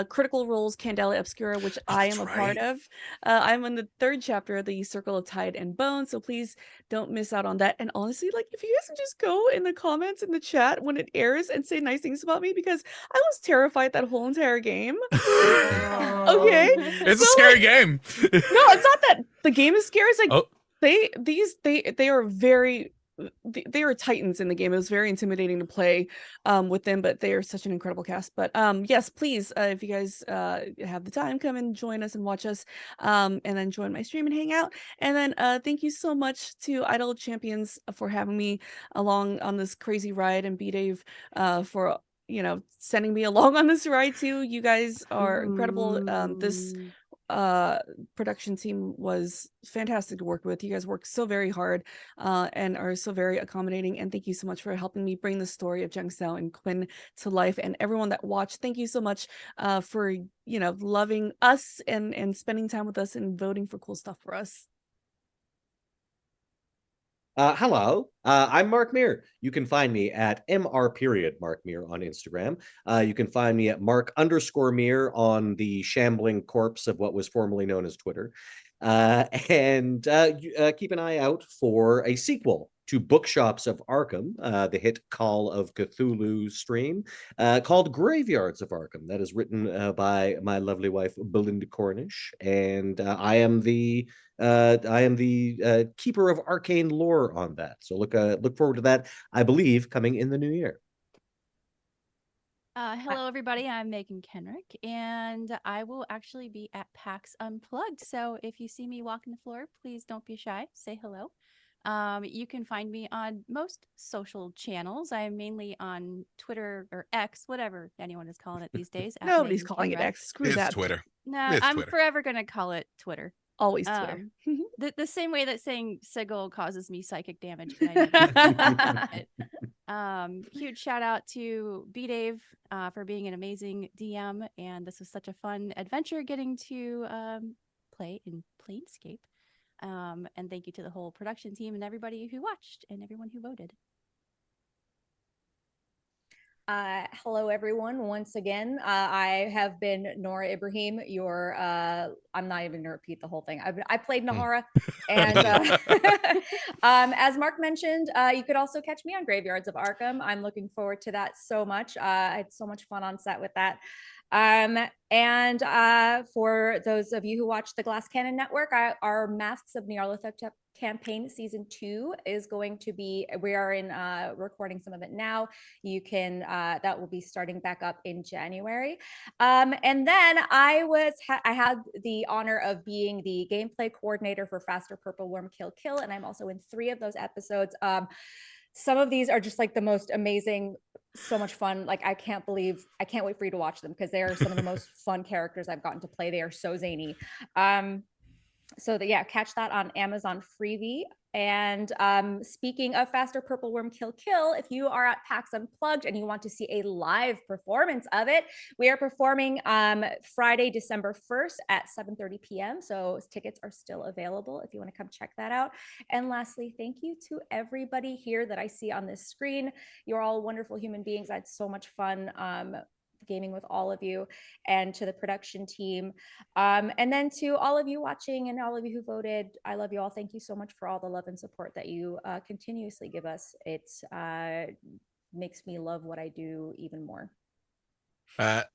Critical Role's Candela Obscura, which I am a part of. I'm in the 3rd chapter of the Circle of Tide and Bone, so please don't miss out on that. And honestly, like, if you guys can just go in the comments in the chat when it airs and say nice things about me, because I was terrified that whole entire game. Okay, it's a scary game. No, it's not that the game is scary. It's like Oh. they are very, they are titans in the game. It was very intimidating to play with them, but they are such an incredible cast. But yes, please, if you guys have the time, come and join us and watch us, and then join my stream and hang out. And then thank you so much to Idol Champions for having me along on this crazy ride, and B-Dave for, you know, sending me along on this ride too. You guys are incredible. This production team was fantastic to work with. You guys work so very hard and are so very accommodating, and thank you so much for helping me bring the story of Jang Sao and Quinn to life. And everyone that watched, thank you so much for, you know, loving us and spending time with us and voting for cool stuff for us. Hello, I'm Mark Meer. You can find me at Mark Meer on Instagram. You can find me at Mark_Meer on the shambling corpse of what was formerly known as Twitter. And keep an eye out for a sequel to Bookshops of Arkham, the hit Call of Cthulhu stream, called Graveyards of Arkham. That is written by my lovely wife, Belinda Cornish, and I am the keeper of arcane lore on that. So look forward to that, I believe, coming in the new year. Hello, everybody. I'm Meagan Kenreck, and I will actually be at PAX Unplugged. So if you see me walking the floor, please don't be shy. Say hello. You can find me on most social channels. I'm mainly on Twitter or X, whatever anyone is calling it these days. Nobody's calling it X. Screw It's that. Twitter. No, It's I'm Twitter. forever going to call it Twitter. Always Twitter. The same way that saying sigil causes me psychic damage. But I never huge shout out to B-Dave for being an amazing DM, and this was such a fun adventure getting to play in Planescape. And thank you to the whole production team and everybody who watched and everyone who voted. Hello, everyone. Once again, I have been Noura Ibrahim, your, I'm not even going to repeat the whole thing. I played Nahara. And as Mark mentioned, you could also catch me on Graveyards of Arkham. I'm looking forward to that so much. I had so much fun on set with that. And for those of you who watch the Glass Cannon Network, our Masks of Nyarlathotep campaign season 2 is going to be, we are in recording some of it now. You can that will be starting back up in January. And then I had the honor of being the gameplay coordinator for Faster Purple Worm Kill Kill, and I'm also in 3 of those episodes. Some of these are just like the most amazing, so much fun. Like, I can't wait for you to watch them, because they are some of the most fun characters I've gotten to play. They are so zany. So yeah, catch that on Amazon Freevee. And speaking of Faster Purple Worm Kill Kill, if you are at PAX Unplugged and you want to see a live performance of it, we are performing Friday, December 1st at 7:30 p.m. So tickets are still available if you want to come check that out. And lastly, thank you to everybody here that I see on this screen. You're all wonderful human beings. I had so much fun gaming with all of you, and to the production team, and then to all of you watching and all of you who voted. I love you all. Thank you so much for all the love and support that you continuously give us. It makes me love what I do even more.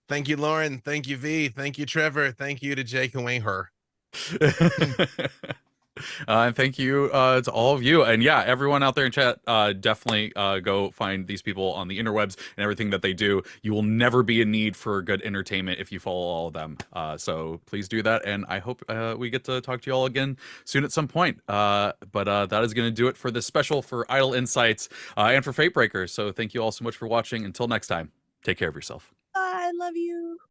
Thank you, Lauren. Thank you, V. Thank you, Trevor. Thank you to Jake and Wayne her. And thank you to all of you, and yeah, everyone out there in chat, definitely go find these people on the interwebs and everything that they do. You will never be in need for good entertainment if you follow all of them, so please do that, and I hope we get to talk to you all again soon at some point. But that is going to do it for this special for Idle Insights and for Fatebreaker. So thank you all so much for watching. Until next time, take care of yourself. I love you.